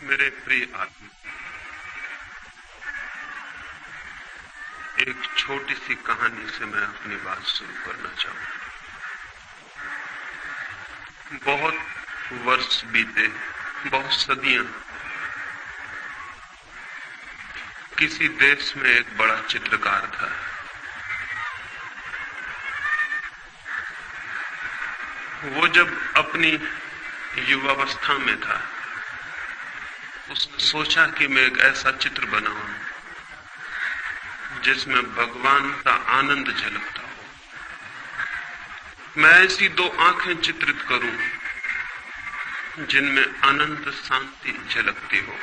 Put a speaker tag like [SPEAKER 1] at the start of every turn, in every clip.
[SPEAKER 1] मेरे प्रिय आत्मा, एक छोटी सी कहानी से मैं अपनी बात शुरू करना चाहूंगा। बहुत वर्ष बीते, बहुत सदियां, किसी देश में एक बड़ा चित्रकार था। वो जब अपनी युवावस्था में था, उसने सोचा कि मैं एक ऐसा चित्र बनाऊं जिसमें भगवान का आनंद झलकता हो। मैं ऐसी दो आंखें चित्रित करूं जिनमें अनंत शांति झलकती हो।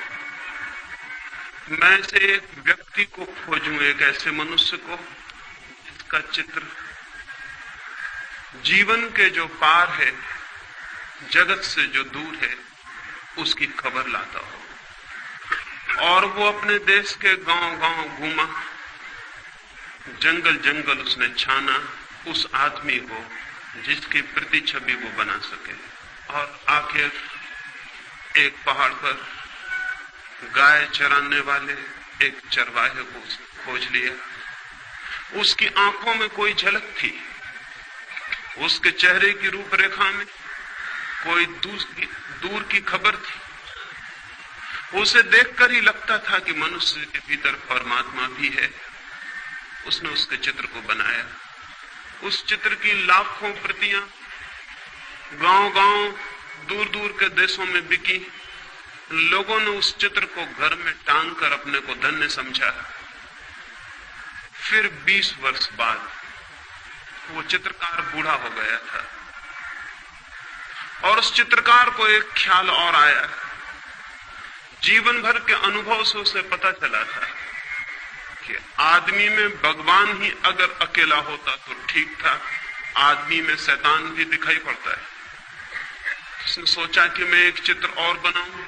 [SPEAKER 1] मैं ऐसे एक व्यक्ति को खोजूं, एक ऐसे मनुष्य को जिसका चित्र जीवन के जो पार है, जगत से जो दूर है, उसकी खबर लाता हो। और वो अपने देश के गांव-गांव घूमा, जंगल जंगल उसने छाना उस आदमी को जिसकी प्रति छवि वो बना सके। और आखिर एक पहाड़ पर गाय चराने वाले एक चरवाहे को उसने खोज लिया। उसकी आंखों में कोई झलक थी, उसके चेहरे की रूपरेखा में कोई दूर की खबर थी। उसे देखकर ही लगता था कि मनुष्य के भीतर परमात्मा भी है। उसने उसके चित्र को बनाया। उस चित्र की लाखों प्रतियां गांव-गांव, दूर-दूर के देशों में बिकी। लोगों ने उस चित्र को घर में टांग कर अपने को धन्य समझा। फिर 20 वर्ष बाद वो चित्रकार बूढ़ा हो गया था और उस चित्रकार को एक ख्याल और आया। जीवन भर के अनुभव से उसे पता चला था कि आदमी में भगवान ही अगर अकेला होता तो ठीक था, आदमी में शैतान भी दिखाई पड़ता है। उसने सोचा कि मैं एक चित्र और बनाऊं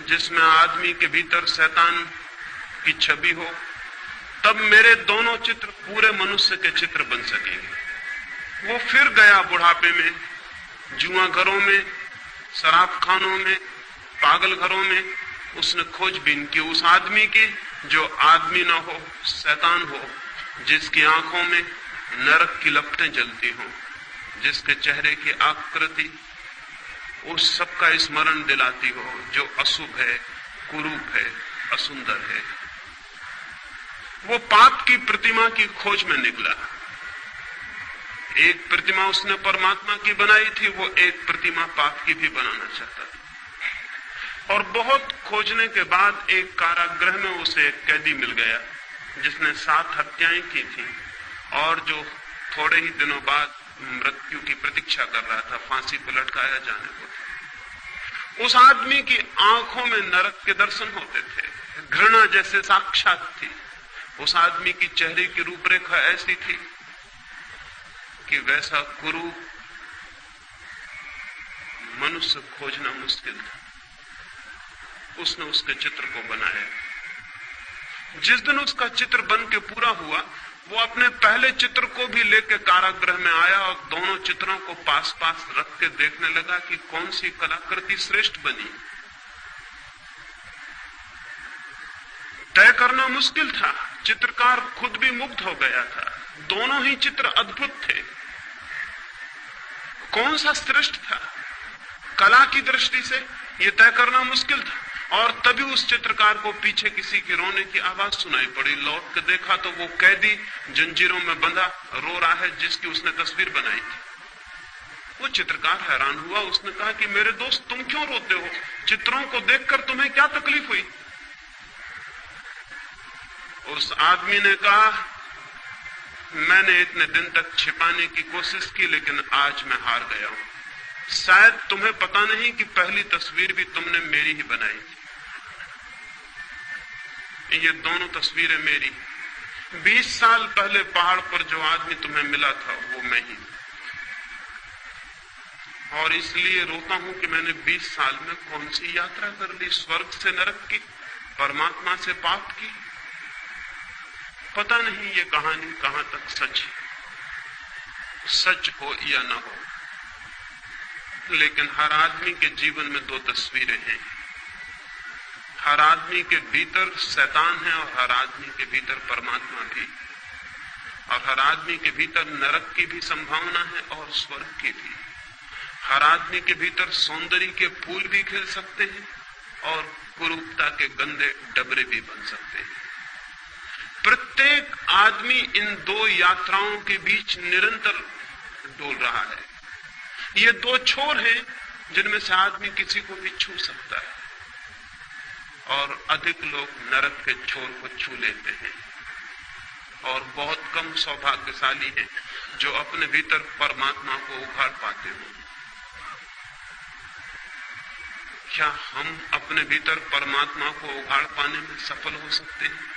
[SPEAKER 1] जिसमें आदमी के भीतर शैतान की छवि हो, तब मेरे दोनों चित्र पूरे मनुष्य के चित्र बन सकेंगे। वो फिर गया बुढ़ापे में, जुआ घरों में, शराब खानों में, पागल घरों में। उसने खोजबीन की उस आदमी की जो आदमी ना हो, शैतान हो, जिसकी आंखों में नरक की लपटें जलती हों, जिसके चेहरे की आकृति उस सब का स्मरण दिलाती हो जो अशुभ है, कुरूप है, असुंदर है। वो पाप की प्रतिमा की खोज में निकला। एक प्रतिमा उसने परमात्मा की बनाई थी, वो एक प्रतिमा पाप की भी बनाना चाहता था। और बहुत खोजने के बाद एक कारागृह में उसे एक कैदी मिल गया जिसने 7 हत्याएं की थी और जो थोड़े ही दिनों बाद मृत्यु की प्रतीक्षा कर रहा था, फांसी पर लटकाया जाने को। उस आदमी की आंखों में नरक के दर्शन होते थे, घृणा जैसे साक्षात थी। उस आदमी की चेहरे की रूपरेखा ऐसी थी कि वैसा कुरूप मनुष्य खोजना मुश्किल था। उसने उसके चित्र को बनाया। जिस दिन उसका चित्र बन के पूरा हुआ, वो अपने पहले चित्र को भी लेकर कारागृह में आया और दोनों चित्रों को पास पास रख के देखने लगा कि कौन सी कलाकृति श्रेष्ठ बनी। तय करना मुश्किल था। चित्रकार खुद भी मुग्ध हो गया था। दोनों ही चित्र अद्भुत थे। कौन सा श्रेष्ठ था कला की दृष्टि से, यह तय करना मुश्किल था। और तभी उस चित्रकार को पीछे किसी की रोने की आवाज सुनाई पड़ी। लौट के देखा तो वो कैदी जंजीरों में बंधा रो रहा है जिसकी उसने तस्वीर बनाई थी। वो चित्रकार हैरान हुआ। उसने कहा कि मेरे दोस्त, तुम क्यों रोते हो? चित्रों को देखकर तुम्हें क्या तकलीफ हुई? उस आदमी ने कहा, मैंने इतने दिन तक छिपाने की कोशिश की, लेकिन आज मैं हार गया हूं। शायद तुम्हें पता नहीं कि पहली तस्वीर भी तुमने मेरी ही बनाई थी। ये दोनों तस्वीरें मेरी। 20 साल पहले पहाड़ पर जो आदमी तुम्हें मिला था वो मैं ही। और इसलिए रोता हूं कि मैंने 20 साल में कौन सी यात्रा कर ली, स्वर्ग से नरक की, परमात्मा से पाप की। पता नहीं ये कहानी कहां तक सच हो या ना हो, लेकिन हर आदमी के जीवन में 2 तस्वीरें हैं। हर आदमी के भीतर शैतान है और हर आदमी के भीतर परमात्मा भी, और हर आदमी के भीतर नरक की भी संभावना है और स्वर्ग की भी। हर आदमी के भीतर सौंदर्य के फूल भी खिल सकते हैं और कुरूपता के गंदे डबरे भी बन सकते हैं। प्रत्येक आदमी इन दो यात्राओं के बीच निरंतर डोल रहा है। ये दो छोर हैं जिनमें से आदमी किसी को भी छू सकता है, और अधिक लोग नरक के छोर को छू लेते हैं, और बहुत कम सौभाग्यशाली हैं जो अपने भीतर परमात्मा को उखाड़ पाते हो। क्या हम अपने भीतर परमात्मा को उखाड़ पाने में सफल हो सकते हैं?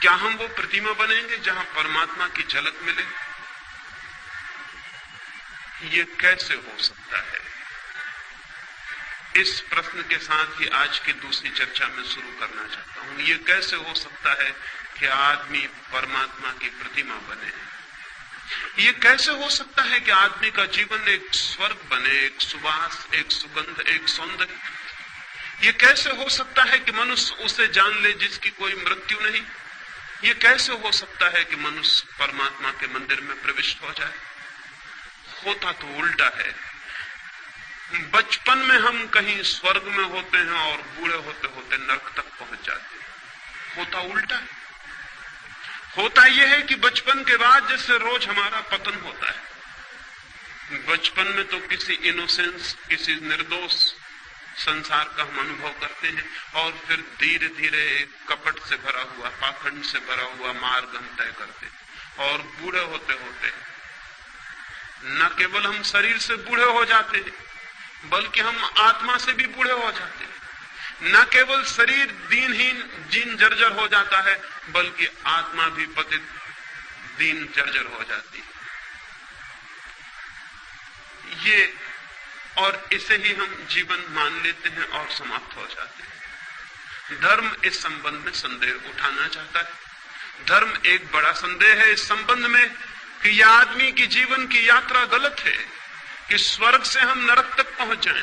[SPEAKER 1] क्या हम वो प्रतिमा बनेंगे जहां परमात्मा की झलक मिले? ये कैसे हो सकता है? इस प्रश्न के साथ ही आज की दूसरी चर्चा में शुरू करना चाहता हूं। ये कैसे हो सकता है कि आदमी परमात्मा की प्रतिमा बने? ये कैसे हो सकता है कि आदमी का जीवन एक स्वर्ग बने, एक सुवास, एक सुगंध, एक सौंदर्य? ये कैसे हो सकता है कि मनुष्य उसे जान ले जिसकी कोई मृत्यु नहीं? ये कैसे हो सकता है कि मनुष्य परमात्मा के मंदिर में प्रविष्ट हो जाए? होता तो उल्टा है। बचपन में हम कहीं स्वर्ग में होते हैं और बूढ़े होते होते नरक तक पहुंच जाते हैं। होता उल्टा है। होता यह है कि बचपन के बाद जैसे रोज हमारा पतन होता है। बचपन में तो किसी इनोसेंस, किसी निर्दोष संसार का हम अनुभव करते हैं, और फिर धीरे धीरे कपट से भरा हुआ, पाखंड से भरा हुआ मार्ग हम तय करते हैं। और बूढ़े होते होते न केवल हम शरीर से बूढ़े हो जाते हैं, बल्कि हम आत्मा से भी बूढ़े हो जाते हैं। न केवल शरीर दीनहीन, जीन जर्जर हो जाता है, बल्कि आत्मा भी पतित, दीन जर्जर हो जाती है। ये और इसे ही हम जीवन मान लेते हैं और समाप्त हो जाते हैं। धर्म इस संबंध में संदेह उठाना चाहता है। धर्म एक बड़ा संदेह है इस संबंध में कि यह आदमी की जीवन की यात्रा गलत है, कि स्वर्ग से हम नरक तक पहुंच जाएं।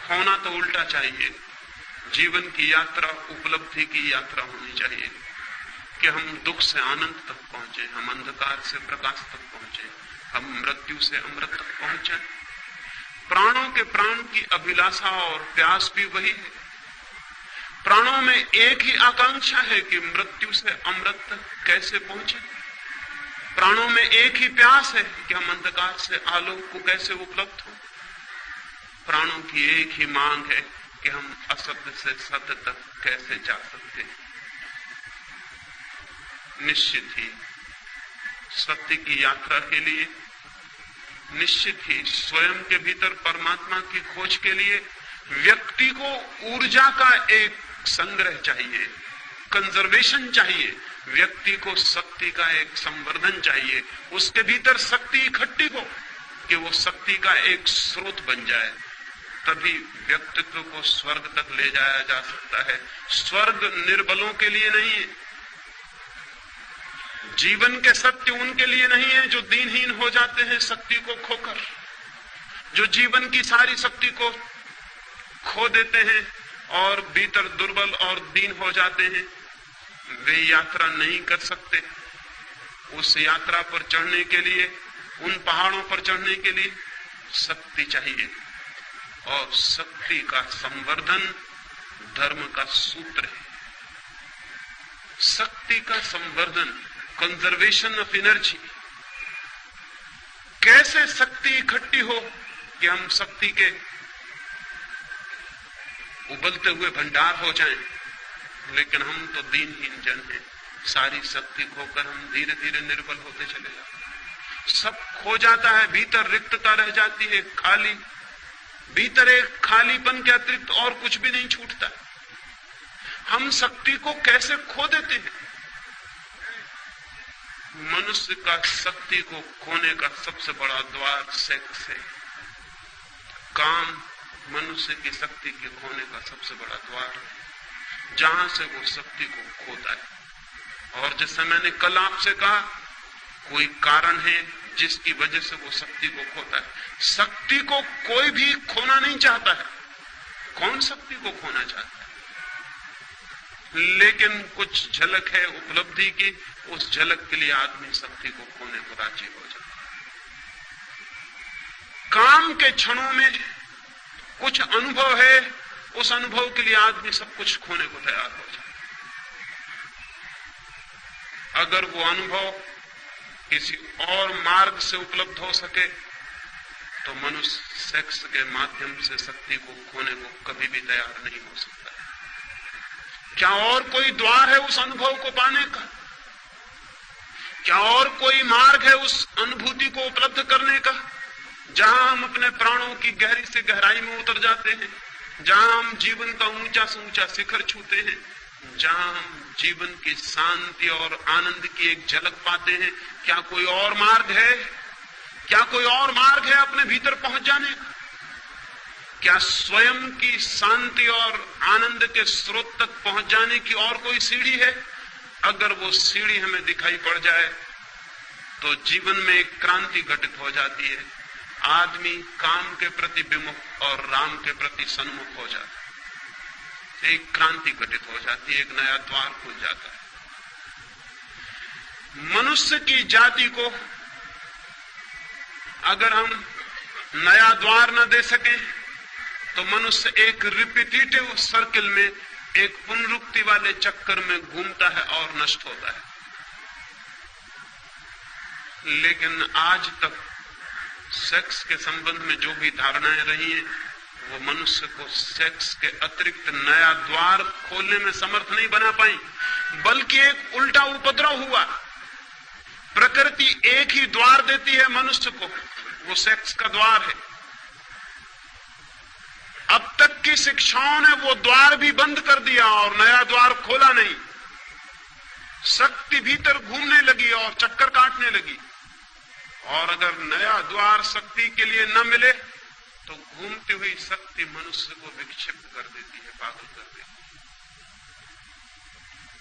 [SPEAKER 1] होना तो उल्टा चाहिए। जीवन की यात्रा उपलब्धि की यात्रा होनी चाहिए, कि हम दुख से आनंद तक पहुंचे, हम अंधकार से प्रकाश तक पहुंचे, हम मृत्यु से अमृत तक पहुंच जाएं। प्राणों के प्राण की अभिलाषा और प्यास भी वही है। प्राणों में एक ही आकांक्षा है कि मृत्यु से अमृत तक कैसे पहुंचे। प्राणों में एक ही प्यास है कि हम अंधकार से आलोक को कैसे उपलब्ध हो। प्राणों की एक ही मांग है कि हम असत्य से सत्य तक कैसे जा सकते हैं। निश्चित ही सत्य की यात्रा के लिए, निश्चित ही स्वयं के भीतर परमात्मा की खोज के लिए व्यक्ति को ऊर्जा का एक संग्रह चाहिए, कंजर्वेशन चाहिए। व्यक्ति को शक्ति का एक संवर्धन चाहिए। उसके भीतर शक्ति इकट्ठी हो कि वो शक्ति का एक स्रोत बन जाए, तभी व्यक्तित्व को स्वर्ग तक ले जाया जा सकता है। स्वर्ग निर्बलों के लिए नहीं है। जीवन के सत्य उनके लिए नहीं है जो दीनहीन हो जाते हैं शक्ति को खोकर, जो जीवन की सारी शक्ति को खो देते हैं और भीतर दुर्बल और दीन हो जाते हैं। वे यात्रा नहीं कर सकते। उस यात्रा पर चढ़ने के लिए, उन पहाड़ों पर चढ़ने के लिए शक्ति चाहिए, और शक्ति का संवर्धन धर्म का सूत्र है। शक्ति का संवर्धन, कंजर्वेशन ऑफ एनर्जी। कैसे शक्ति इकट्ठी हो कि हम शक्ति के उबलते हुए भंडार हो जाएं, लेकिन हम तो दीनहीन जन हैं। सारी शक्ति खोकर हम धीरे धीरे निर्बल होते चले जाते। सब खो जाता है, भीतर रिक्तता रह जाती है, खाली, भीतर एक खालीपन के अतिरिक्त और कुछ भी नहीं छूटता। हम शक्ति को कैसे खो देते हैं? मनुष्य का शक्ति को खोने का सबसे बड़ा द्वार सेक्स है। काम मनुष्य की शक्ति के खोने का सबसे बड़ा द्वार है, जहां से वो शक्ति को खोता है। और जैसे मैंने कल आपसे कहा, कोई कारण है जिसकी वजह से वो शक्ति को खोता है। शक्ति को कोई भी खोना नहीं चाहता है। कौन शक्ति को खोना चाहता है? लेकिन कुछ झलक है उपलब्धि की, उस झलक के लिए आदमी शक्ति को खोने को राजी हो जाता है। काम के क्षणों में कुछ अनुभव है, उस अनुभव के लिए आदमी सब कुछ खोने को तैयार हो जाता है। अगर वो अनुभव किसी और मार्ग से उपलब्ध हो सके तो मनुष्य सेक्स के माध्यम से शक्ति को खोने को कभी भी तैयार नहीं हो सकता। क्या और कोई द्वार है उस अनुभव को पाने का? क्या और कोई मार्ग है उस अनुभूति को उपलब्ध करने का, जहां हम अपने प्राणों की गहरी से गहराई में उतर जाते हैं, जहां हम जीवन का ऊंचा से ऊंचा शिखर छूते हैं, जहां हम जीवन की शांति और आनंद की एक झलक पाते हैं? क्या कोई और मार्ग है? क्या कोई और मार्ग है अपने भीतर पहुंच जाने का? क्या स्वयं की शांति और आनंद के स्रोत तक पहुंच जाने की और कोई सीढ़ी है? अगर वो सीढ़ी हमें दिखाई पड़ जाए तो जीवन में एक क्रांति घटित हो जाती है। आदमी काम के प्रति विमुख और राम के प्रति सन्मुख हो जाता है। एक क्रांति घटित हो जाती है, एक नया द्वार खुल जाता है। मनुष्य की जाति को अगर हम नया द्वार न दे सकें तो मनुष्य एक रिपीटेटिव सर्किल में, एक पुनरुक्ति वाले चक्कर में घूमता है और नष्ट होता है। लेकिन आज तक सेक्स के संबंध में जो भी धारणाएं रही हैं, वो मनुष्य को सेक्स के अतिरिक्त नया द्वार खोलने में समर्थ नहीं बना पाई, बल्कि एक उल्टा उपद्रव हुआ। प्रकृति एक ही द्वार देती है मनुष्य को, वो सेक्स का द्वार है। अब तक की शिक्षाओं ने वो द्वार भी बंद कर दिया और नया द्वार खोला नहीं। शक्ति भीतर घूमने लगी और चक्कर काटने लगी, और अगर नया द्वार शक्ति के लिए न मिले तो घूमती हुई शक्ति मनुष्य को विक्षिप्त कर देती है, पागल कर देती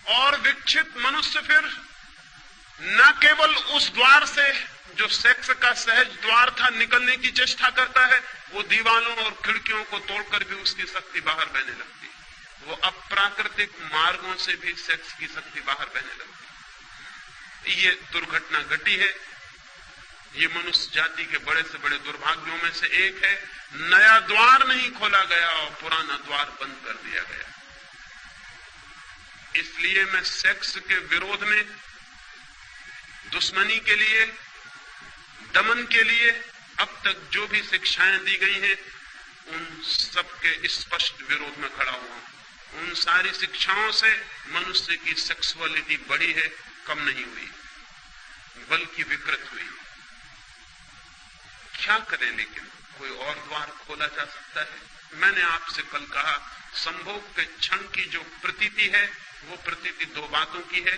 [SPEAKER 1] है। और विक्षिप्त मनुष्य फिर न केवल उस द्वार से जो सेक्स का सहज द्वार था निकलने की चेष्टा करता है, वो दीवालों और खिड़कियों को तोड़कर भी उसकी शक्ति बाहर बहने लगती है। वो अप्राकृतिक मार्गों से भी सेक्स की शक्ति बाहर बहने लगती है। ये दुर्घटना घटी है। ये मनुष्य जाति के बड़े से बड़े दुर्भाग्यों में से एक है। नया द्वार नहीं खोला गया और पुराना द्वार बंद कर दिया गया। इसलिए मैं सेक्स के विरोध में, दुश्मनी के लिए, दमन के लिए अब तक जो भी शिक्षाएं दी गई हैं, उन सबके स्पष्ट विरोध में खड़ा हुआ। उन सारी शिक्षाओं से मनुष्य की सेक्सुअलिटी बढ़ी है, कम नहीं हुई, बल्कि विकृत हुई। क्या करें? लेकिन कोई और द्वार खोला जा सकता है। मैंने आपसे कल कहा, संभोग के क्षण की जो प्रतीति है, वो प्रतीति दो बातों की है,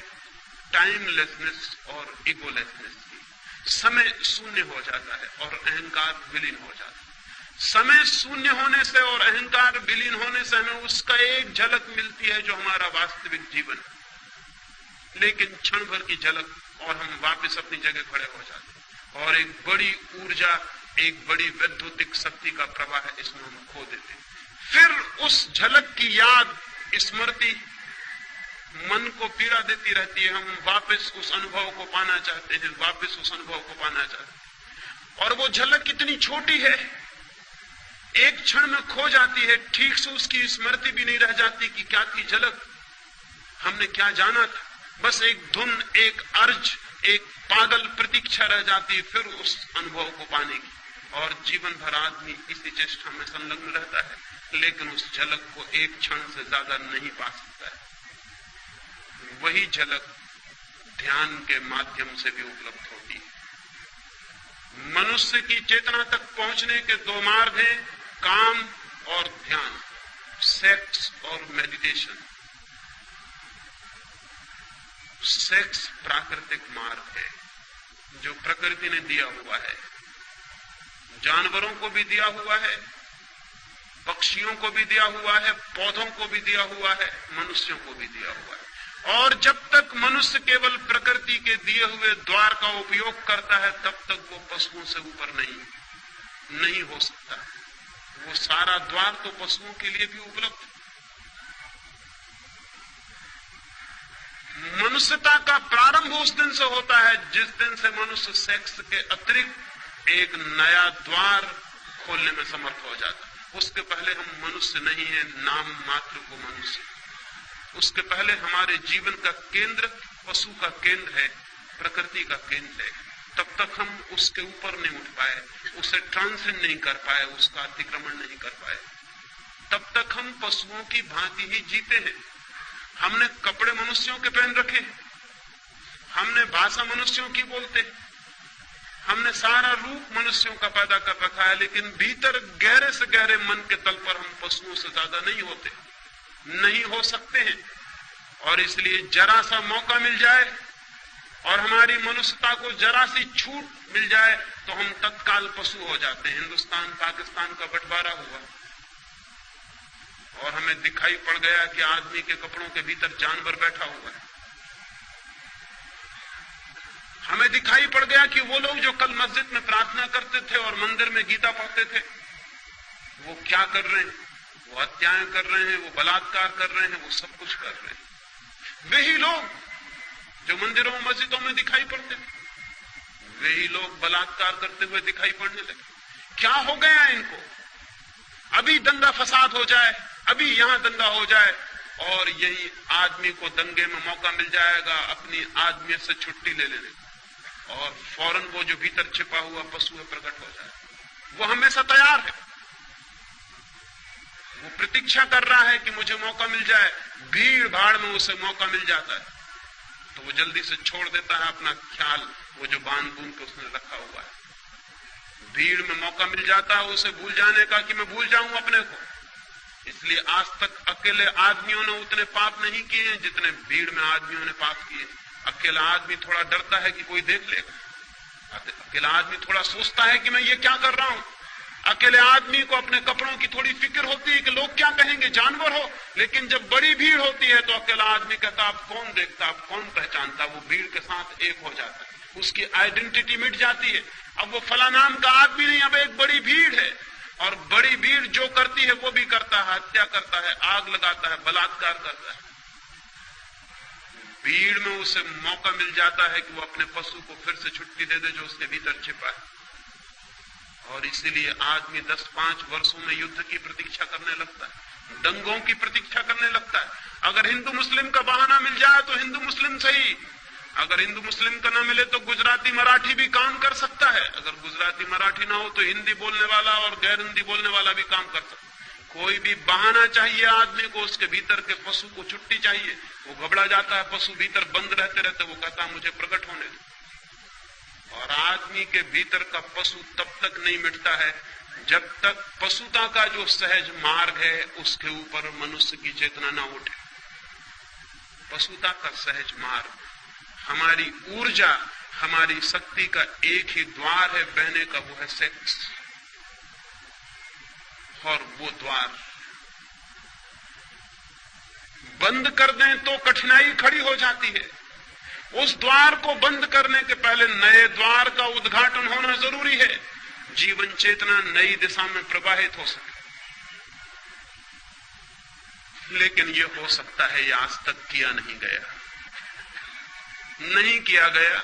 [SPEAKER 1] टाइमलेसनेस और इगोलेसनेस की। समय शून्य हो जाता है और अहंकार विलीन हो जाता है। समय शून्य होने से और अहंकार विलीन होने से हमें उसका एक झलक मिलती है जो हमारा वास्तविक जीवन है। लेकिन क्षण भर की झलक और हम वापस अपनी जगह खड़े हो जाते हैं, और एक बड़ी ऊर्जा, एक बड़ी वैद्युतिक शक्ति का प्रवाह है, इसमें हम खो देते हैं। फिर उस झलक की याद, स्मृति मन को पीड़ा देती रहती है। हम वापस उस अनुभव को पाना चाहते हैं, वापस उस अनुभव को पाना चाहते हैं। और वो झलक कितनी छोटी है, एक क्षण में खो जाती है। ठीक से उसकी स्मृति भी नहीं रह जाती कि क्या थी झलक, हमने क्या जाना था। बस एक धुन, एक अर्ज, एक पागल प्रतीक्षा रह जाती है फिर उस अनुभव को पाने की। और जीवन भर आदमी इसी चेष्टा में संलग्न रहता है, लेकिन उस झलक को एक क्षण से ज्यादा नहीं पा सकता है। वही झलक ध्यान के माध्यम से भी उपलब्ध होती है। मनुष्य की चेतना तक पहुंचने के दो मार्ग हैं, काम और ध्यान, सेक्स और मेडिटेशन। सेक्स प्राकृतिक मार्ग है जो प्रकृति ने दिया हुआ है, जानवरों को भी दिया हुआ है, पक्षियों को भी दिया हुआ है, पौधों को भी दिया हुआ है, मनुष्यों को भी दिया हुआ है। और जब तक मनुष्य केवल प्रकृति के दिए हुए द्वार का उपयोग करता है, तब तक वो पशुओं से ऊपर नहीं हो सकता। वो सारा द्वार तो पशुओं के लिए भी उपलब्ध है। मनुष्यता का प्रारंभ उस दिन से होता है जिस दिन से मनुष्य सेक्स के अतिरिक्त एक नया द्वार खोलने में समर्थ हो जाता है। उसके पहले हम मनुष्य नहीं है, नाम मात्र को मनुष्य। उसके पहले हमारे जीवन का केंद्र पशु का केंद्र है, प्रकृति का केंद्र है। तब तक हम उसके ऊपर नहीं उठ पाए, उसे ट्रांसेंड नहीं कर पाए, उसका अतिक्रमण नहीं कर पाए। तब तक हम पशुओं की भांति ही जीते हैं। हमने कपड़े मनुष्यों के पहन रखे, हमने भाषा मनुष्यों की बोलते, हमने सारा रूप मनुष्यों का पैदा कर रखा है, लेकिन भीतर गहरे से गहरे मन के तल पर हम पशुओं से ज्यादा नहीं होते, नहीं हो सकते हैं। और इसलिए जरा सा मौका मिल जाए और हमारी मनुष्यता को जरा सी छूट मिल जाए तो हम तत्काल पशु हो जाते हैं। हिंदुस्तान पाकिस्तान का बंटवारा हुआ और हमें दिखाई पड़ गया कि आदमी के कपड़ों के भीतर जानवर बैठा हुआ है। हमें दिखाई पड़ गया कि वो लोग जो कल मस्जिद में प्रार्थना करते थे और मंदिर में गीता पढ़ते थे, वो क्या कर रहे हैं? वो हत्याएं कर रहे हैं, वो बलात्कार कर रहे हैं, वो सब कुछ कर रहे हैं। वही लोग जो मंदिरों मस्जिदों में दिखाई पड़ते थे, वही लोग बलात्कार करते हुए दिखाई पड़ने लगे। क्या हो गया इनको? अभी दंगा फसाद हो जाए, अभी यहां दंगा हो जाए और यही आदमी को दंगे में मौका मिल जाएगा अपनी आदमी से छुट्टी ले लेने और फौरन वो जो भीतर छिपा हुआ पशु है प्रकट हो जाए। वो हमेशा तैयार है, वो प्रतीक्षा कर रहा है कि मुझे मौका मिल जाए। भीड़ भाड़ में उसे मौका मिल जाता है तो वो जल्दी से छोड़ देता है अपना ख्याल, वो जो बांध बूंद के उसने रखा हुआ है। भीड़ में मौका मिल जाता है उसे भूल जाने का कि मैं भूल जाऊं अपने को। इसलिए आज तक अकेले आदमियों ने उतने पाप नहीं किए हैं जितने भीड़ में आदमियों ने पाप किए। अकेला आदमी थोड़ा डरता है कि कोई देख लेगा, अकेला आदमी थोड़ा सोचता है कि मैं ये क्या कर रहा हूं। अकेले आदमी को अपने कपड़ों की थोड़ी फिक्र होती है कि लोग क्या कहेंगे, जानवर हो। लेकिन जब बड़ी भीड़ होती है तो अकेला आदमी कहता आप कौन देखता, आप कौन पहचानता। वो भीड़ के साथ एक हो जाता है, उसकी आइडेंटिटी मिट जाती है। अब वो फला नाम का आदमी नहीं, अब एक बड़ी भीड़ है और बड़ी भीड़ जो करती है वो भी करता है, हत्या करता है, आग लगाता है, बलात्कार करता है। भीड़ में उसे मौका मिल जाता है कि वो अपने पशु को फिर से छुट्टी दे दे जो उसके भीतर छिपा है। और इसीलिए आदमी 10-5 वर्षों में युद्ध की प्रतीक्षा करने लगता है, दंगों की प्रतीक्षा करने लगता है। अगर हिंदू मुस्लिम का बहाना मिल जाए तो हिंदू मुस्लिम सही, अगर हिंदू मुस्लिम का ना मिले तो गुजराती मराठी भी काम कर सकता है। अगर गुजराती मराठी ना हो तो हिंदी बोलने वाला और गैर हिंदी बोलने वाला भी काम कर सकता है। कोई भी बहाना चाहिए आदमी को, उसके भीतर के पशु को छुट्टी चाहिए। वो घबरा जाता है, पशु भीतर बंद रहते रहते वो कहता मुझे प्रकट होने दो। और आदमी के भीतर का पशु तब तक नहीं मिटता है जब तक पशुता का जो सहज मार्ग है उसके ऊपर मनुष्य की चेतना ना उठे। पशुता का सहज मार्ग, हमारी ऊर्जा, हमारी शक्ति का एक ही द्वार है बहने का, वो है सेक्स। और वो द्वार बंद कर दें तो कठिनाई खड़ी हो जाती है। उस द्वार को बंद करने के पहले नए द्वार का उद्घाटन होना जरूरी है, जीवन चेतना नई दिशा में प्रवाहित हो सके। लेकिन ये हो सकता है ये आज तक किया नहीं गया, नहीं किया गया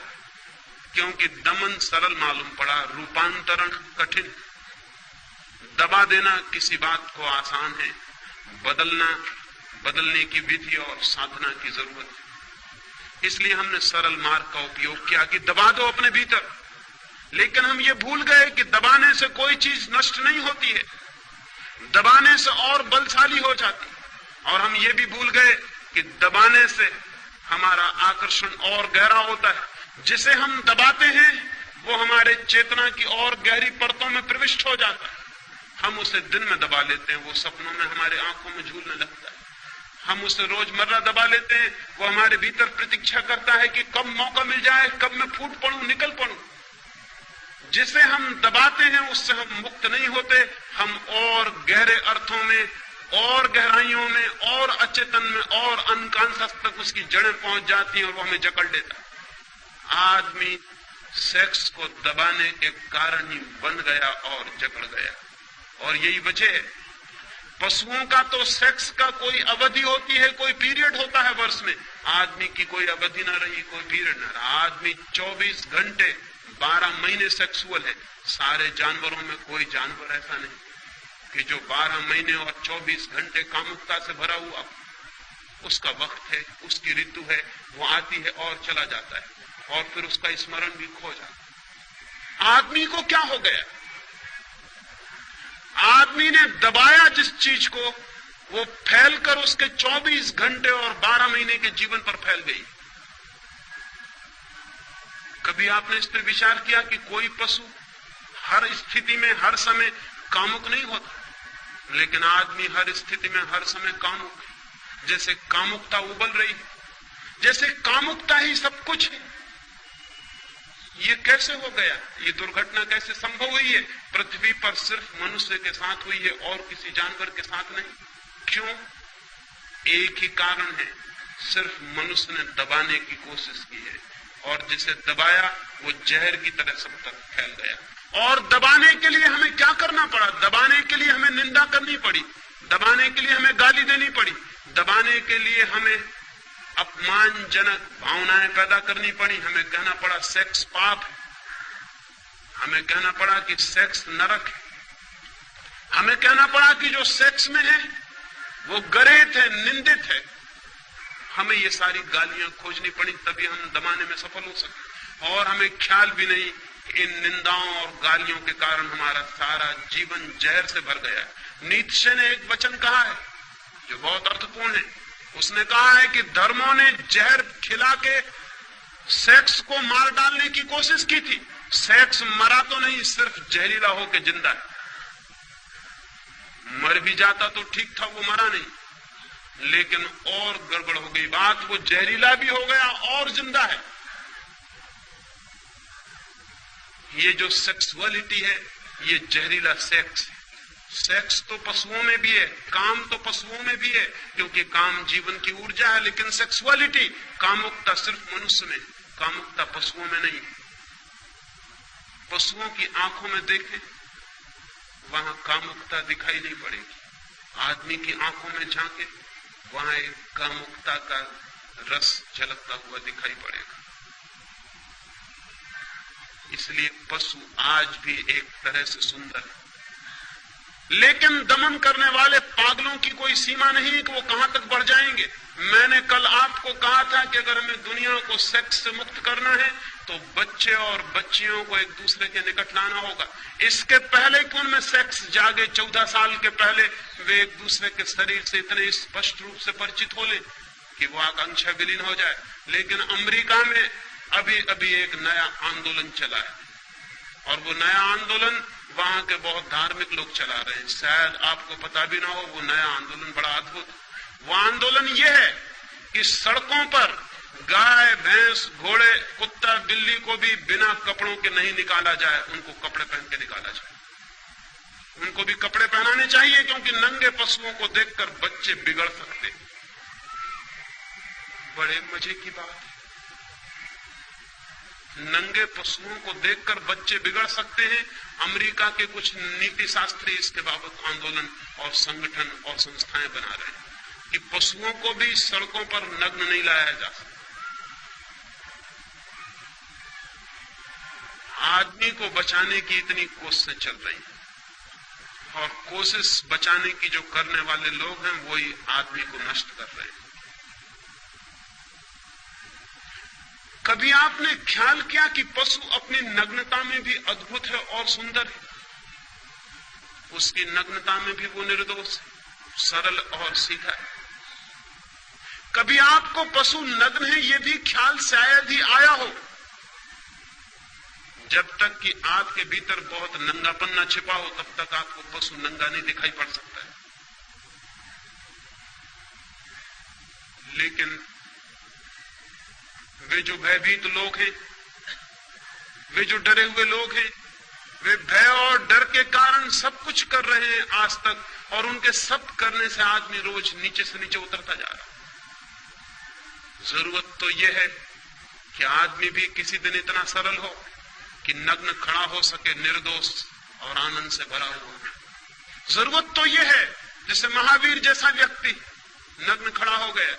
[SPEAKER 1] क्योंकि दमन सरल मालूम पड़ा, रूपांतरण कठिन। दबा देना किसी बात को आसान है, बदलने की विधि और साधना की जरूरत है। इसलिए हमने सरल मार्ग का उपयोग किया कि दबा दो अपने भीतर। लेकिन हम ये भूल गए कि दबाने से कोई चीज नष्ट नहीं होती है, दबाने से और बलशाली हो जाती। और हम ये भी भूल गए कि दबाने से हमारा आकर्षण और गहरा होता है। जिसे हम दबाते हैं वो हमारे चेतना की और गहरी परतों में प्रविष्ट हो जाता है। हम उसे दिन में दबा लेते हैं, वो सपनों में हमारे आंखों में झूलने लगता है। हम उसे रोजमर्रा दबा लेते हैं, वो हमारे भीतर प्रतीक्षा करता है कि कब मौका मिल जाए, कब मैं फूट पड़ूं, निकल पड़ूं। जिसे हम दबाते हैं उससे हम मुक्त नहीं होते, हम और गहरे अर्थों में और गहराइयों में और अचेतन में और अनकॉन्शियस तक उसकी जड़ें पहुंच जाती हैं और वो हमें जकड़ लेता है। आदमी सेक्स को दबाने के कारण ही बन गया और जकड़ गया। और यही वजह है, पशुओं का तो सेक्स का कोई अवधि होती है, कोई पीरियड होता है वर्ष में। आदमी की कोई अवधि ना रही, कोई पीरियड ना रहा। आदमी 24 घंटे 12 महीने सेक्सुअल है। सारे जानवरों में कोई जानवर ऐसा नहीं कि जो 12 महीने और 24 घंटे कामुकता से भरा हुआ। उसका वक्त है, उसकी ऋतु है, वो आती है और चला जाता है, और फिर उसका स्मरण भी खो जाता है। आदमी को क्या हो गया? आदमी ने दबाया जिस चीज को, वो फैलकर उसके 24 घंटे और 12 महीने के जीवन पर फैल गई। कभी आपने इस पर विचार किया कि कोई पशु हर स्थिति में हर समय कामुक नहीं होता, लेकिन आदमी हर स्थिति में हर समय कामुक है। जैसे कामुकता उबल रही है, जैसे कामुकता ही सब कुछ है। ये कैसे हो गया? ये दुर्घटना कैसे संभव हुई है? पृथ्वी पर सिर्फ मनुष्य के साथ हुई है और किसी जानवर के साथ नहीं। क्यों? एक ही कारण है, सिर्फ मनुष्य ने दबाने की कोशिश की है, और जिसे दबाया वो जहर की तरह सब तक फैल गया। और दबाने के लिए हमें क्या करना पड़ा? दबाने के लिए हमें निंदा करनी पड़ी, दबाने के लिए हमें गाली देनी पड़ी, दबाने के लिए हमें अपमानजनक भावनाएं पैदा करनी पड़ी। हमें कहना पड़ा सेक्स पाप है, हमें कहना पड़ा कि सेक्स नरक है, हमें कहना पड़ा कि जो सेक्स में है वो गरेत है, निंदित है। हमें ये सारी गालियां खोजनी पड़ी, तभी हम दबाने में सफल हो सके। और हमें ख्याल भी नहीं, इन निंदाओं और गालियों के कारण हमारा सारा जीवन जहर से भर गया है। नीत्शे ने एक वचन कहा है जो बहुत अर्थपूर्ण है। उसने कहा है कि धर्मों ने जहर खिला के सेक्स को मार डालने की कोशिश की थी। सेक्स मरा तो नहीं, सिर्फ जहरीला होकर जिंदा है। मर भी जाता तो ठीक था, वो मरा नहीं। लेकिन और गड़बड़ हो गई बात, वो जहरीला भी हो गया और जिंदा है। ये जो सेक्सुअलिटी है, ये जहरीला सेक्स है। सेक्स तो पशुओं में भी है, काम तो पशुओं में भी है, क्योंकि काम जीवन की ऊर्जा है। लेकिन सेक्सुअलिटी, कामुकता सिर्फ मनुष्य में, कामुकता पशुओं में नहीं। पशुओं की आंखों में देखें, वहां कामुकता दिखाई नहीं पड़ेगी। आदमी की आंखों में झांके, वहां एक कामुकता का रस झलकता हुआ दिखाई पड़ेगा। इसलिए पशु आज भी एक तरह से सुंदर है, लेकिन दमन करने वाले पागलों की कोई सीमा नहीं है कि वो कहां तक बढ़ जाएंगे। मैंने कल आपको कहा था कि अगर हमें दुनिया को सेक्स से मुक्त करना है तो बच्चे और बच्चियों को एक दूसरे के निकट लाना होगा। इसके पहले कि उनमें सेक्स जागे, 14 साल के पहले वे एक दूसरे के शरीर से इतने स्पष्ट रूप से परिचित हो ले कि वो आकांक्षा विलीन हो जाए। लेकिन अमेरिका में अभी अभी एक नया आंदोलन चला है, और वो नया आंदोलन वहां के बहुत धार्मिक लोग चला रहे हैं। शायद आपको पता भी ना हो, वो नया आंदोलन बड़ा अद्भुत। वो आंदोलन ये है कि सड़कों पर गाय, भैंस, घोड़े, कुत्ता, बिल्ली को भी बिना कपड़ों के नहीं निकाला जाए, उनको कपड़े पहन के निकाला जाए। उनको भी कपड़े पहनाने चाहिए, क्योंकि नंगे पशुओं को देखकर बच्चे बिगड़ सकते। बड़े मजे की बात है, नंगे पशुओं को देखकर बच्चे बिगड़ सकते हैं। अमेरिका के कुछ नीति शास्त्री इसके बाबत आंदोलन और संगठन और संस्थाएं बना रहे हैं कि पशुओं को भी सड़कों पर नग्न नहीं लाया जा सकता। आदमी को बचाने की इतनी कोशिशें चल रही हैं, और कोशिश बचाने की जो करने वाले लोग हैं वही आदमी को नष्ट कर रहे हैं। कभी आपने ख्याल किया कि पशु अपनी नग्नता में भी अद्भुत है और सुंदर है? उसकी नग्नता में भी वो निर्दोष है, सरल और सीधा है। कभी आपको पशु नग्न है ये भी ख्याल शायद ही आया हो, जब तक कि आपके भीतर बहुत नंगापन न छिपा हो, तब तक आपको पशु नंगा नहीं दिखाई पड़ सकता है। लेकिन वे जो भयभीत लोग हैं, वे जो डरे हुए लोग हैं, वे भय और डर के कारण सब कुछ कर रहे हैं आज तक, और उनके सब करने से आदमी रोज नीचे से नीचे उतरता जा रहा है। जरूरत तो यह है कि आदमी भी किसी दिन इतना सरल हो कि नग्न खड़ा हो सके, निर्दोष और आनंद से भरा हुआ। जरूरत तो यह है जैसे महावीर जैसा व्यक्ति नग्न खड़ा हो गया।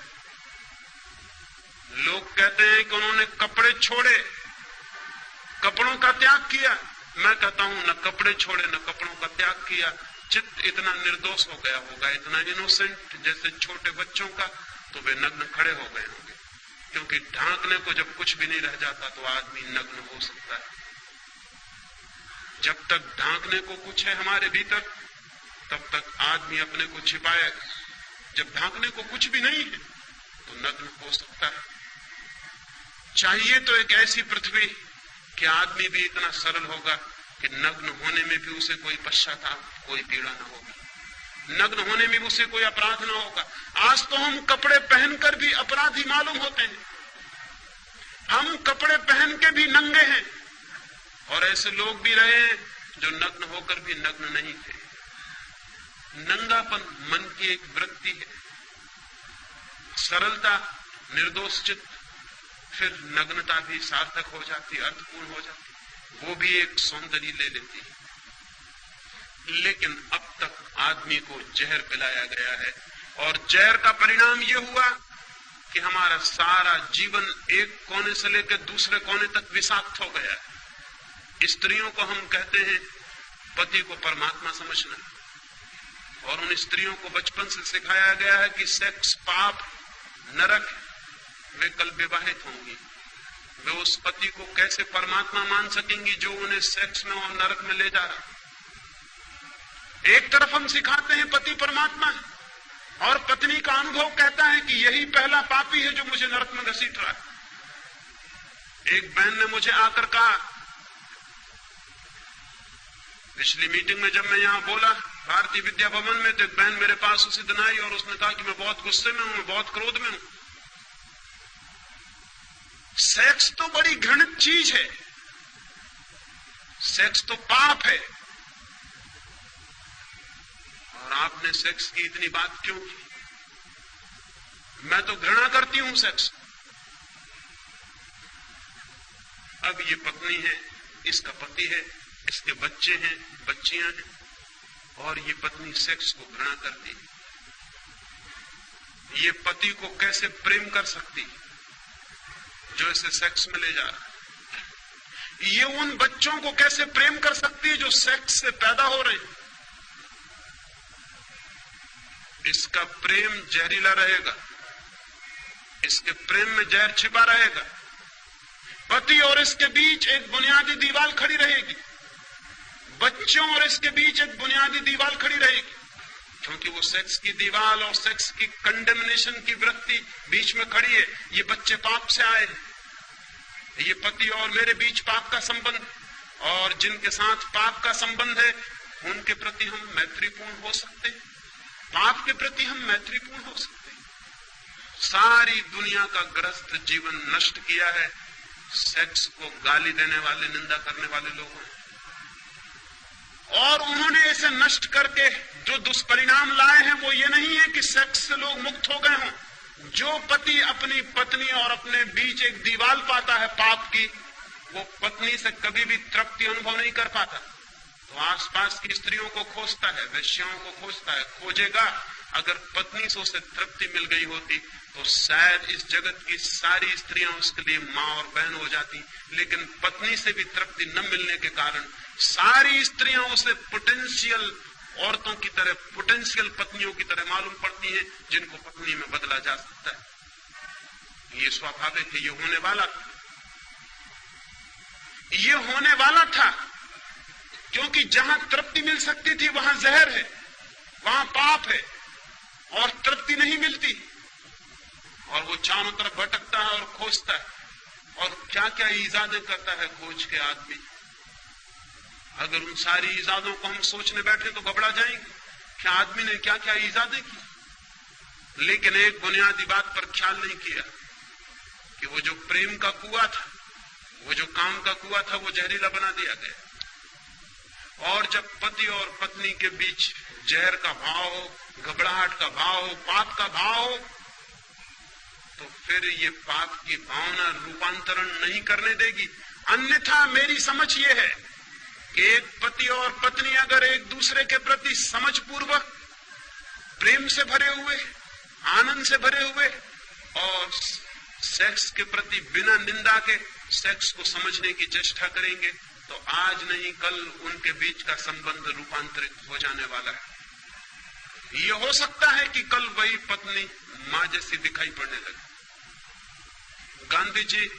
[SPEAKER 1] लोग कहते हैं कि उन्होंने कपड़े छोड़े, कपड़ों का त्याग किया। मैं कहता हूं न कपड़े छोड़े न कपड़ों का त्याग किया, चित्त इतना निर्दोष हो गया होगा, इतना इनोसेंट जैसे छोटे बच्चों का, तो वे नग्न खड़े हो गए होंगे। क्योंकि ढांकने को जब कुछ भी नहीं रह जाता तो आदमी नग्न हो सकता है। जब तक ढांकने को कुछ है हमारे भीतर तब तक आदमी अपने को छिपाएगा। जब ढांकने को कुछ भी नहीं है तो नग्न हो सकता है। चाहिए तो एक ऐसी पृथ्वी कि आदमी भी इतना सरल होगा कि नग्न होने में भी उसे कोई पश्चाताप, कोई पीड़ा न होगी, नग्न होने में भी उसे कोई अपराध न होगा। आज तो हम कपड़े पहनकर भी अपराधी मालूम होते हैं, हम कपड़े पहन के भी नंगे हैं, और ऐसे लोग भी रहे हैं जो नग्न होकर भी नग्न नहीं थे। नंगापन मन की एक वृत्ति है, सरलता, निर्दोष चित्त, फिर नग्नता भी सार्थक हो जाती, अर्थपूर्ण हो जाती, वो भी एक सौंदर्य ले लेती है। लेकिन अब तक आदमी को जहर पिलाया गया है, और जहर का परिणाम ये हुआ कि हमारा सारा जीवन एक कोने से लेकर दूसरे कोने तक विषाक्त हो गया है। स्त्रियों को हम कहते हैं पति को परमात्मा समझना, और उन स्त्रियों को बचपन से सिखाया गया है कि सेक्स पाप, नरक, वे कल विवाहित होंगी, वे उस पति को कैसे परमात्मा मान सकेंगी जो उन्हें सेक्स में और नरक में ले जा रहा। एक तरफ हम सिखाते हैं पति परमात्मा है, और पत्नी का अनुभव कहता है कि यही पहला पापी है जो मुझे नरक में घसीट रहा है। एक बहन ने मुझे आकर कहा, पिछली मीटिंग में जब मैं यहां बोला भारतीय विद्या भवन में, तो एक बहन मेरे पास उसी दिन आई और उसने कहा कि मैं बहुत गुस्से में हूं, मैं बहुत क्रोध में हूं। सेक्स तो बड़ी घृणित चीज है, सेक्स तो पाप है, और आपने सेक्स की इतनी बात क्यों की? मैं तो घृणा करती हूं सेक्स। अब ये पत्नी है, इसका पति है, इसके बच्चे हैं, बच्चियां हैं, और ये पत्नी सेक्स को घृणा करती है। ये पति को कैसे प्रेम कर सकती जो इसे सेक्स में ले जा रहा है? ये उन बच्चों को कैसे प्रेम कर सकती है जो सेक्स से पैदा हो रहे हैं? इसका प्रेम जहरीला रहेगा, इसके प्रेम में जहर छिपा रहेगा। पति और इसके बीच एक बुनियादी दीवार खड़ी रहेगी, बच्चों और इसके बीच एक बुनियादी दीवार खड़ी रहेगी, क्योंकि वो सेक्स की दीवार और सेक्स की कंडेमनेशन की वृत्ति बीच में खड़ी है। ये बच्चे पाप से आए हैं, ये पति और मेरे बीच पाप का संबंध, और जिनके साथ पाप का संबंध है उनके प्रति हम मैत्रीपूर्ण हो सकते हैं, पाप के प्रति हम मैत्रीपूर्ण हो सकते हैं। सारी दुनिया का ग्रस्त जीवन नष्ट किया है सेक्स को गाली देने वाले, निंदा करने वाले लोगों ने, और उन्होंने इसे नष्ट करके जो दुष्परिणाम लाए हैं वो ये नहीं है कि सेक्स से लोग मुक्त हो गए हों। जो पति अपनी पत्नी और अपने बीच एक दीवार पाता है पाप की, वो पत्नी से कभी भी तृप्ति अनुभव नहीं कर पाता, तो आसपास की स्त्रियों को खोजता है, वेश्याओं को खोजता है, खोजेगा। अगर पत्नी से उसे तृप्ति मिल गई होती तो शायद इस जगत की सारी स्त्रियां उसके लिए मां और बहन हो जाती, लेकिन पत्नी से भी तृप्ति न मिलने के कारण सारी स्त्रियां उसे पोटेंशियल औरतों की तरह, पोटेंशियल पत्नियों की तरह मालूम पड़ती हैं, जिनको पत्नी में बदला जा सकता है। ये स्वाभाविक है, ये होने वाला था, ये होने वाला था, क्योंकि जहां तृप्ति मिल सकती थी वहां जहर है, वहां पाप है, और तृप्ति नहीं मिलती, और वो चारों तरफ भटकता है और खोजता है, और क्या क्या इजादें करता है खोज के आदमी। अगर उन सारी इजादों को हम सोचने बैठे तो घबरा जाएंगे कि आदमी ने क्या क्या इजादें की। लेकिन एक बुनियादी बात पर ख्याल नहीं किया कि वो जो प्रेम का कुआं था, वो जो काम का कुआं था, वो जहरीला बना दिया गया। और जब पति और पत्नी के बीच जहर का भाव हो, घबराहट का भाव हो, पाप का भाव हो, तो फिर ये पाप की भावना रूपांतरण नहीं करने देगी। अन्यथा मेरी समझ ये है कि एक पति और पत्नी अगर एक दूसरे के प्रति समझ पूर्वक, प्रेम से भरे हुए, आनंद से भरे हुए और सेक्स के प्रति बिना निंदा के सेक्स को समझने की चेष्टा करेंगे, तो आज नहीं कल उनके बीच का संबंध रूपांतरित हो जाने वाला है। यह हो सकता है कि कल वही पत्नी मां जैसी दिखाई पड़ने लगे। गांधी जी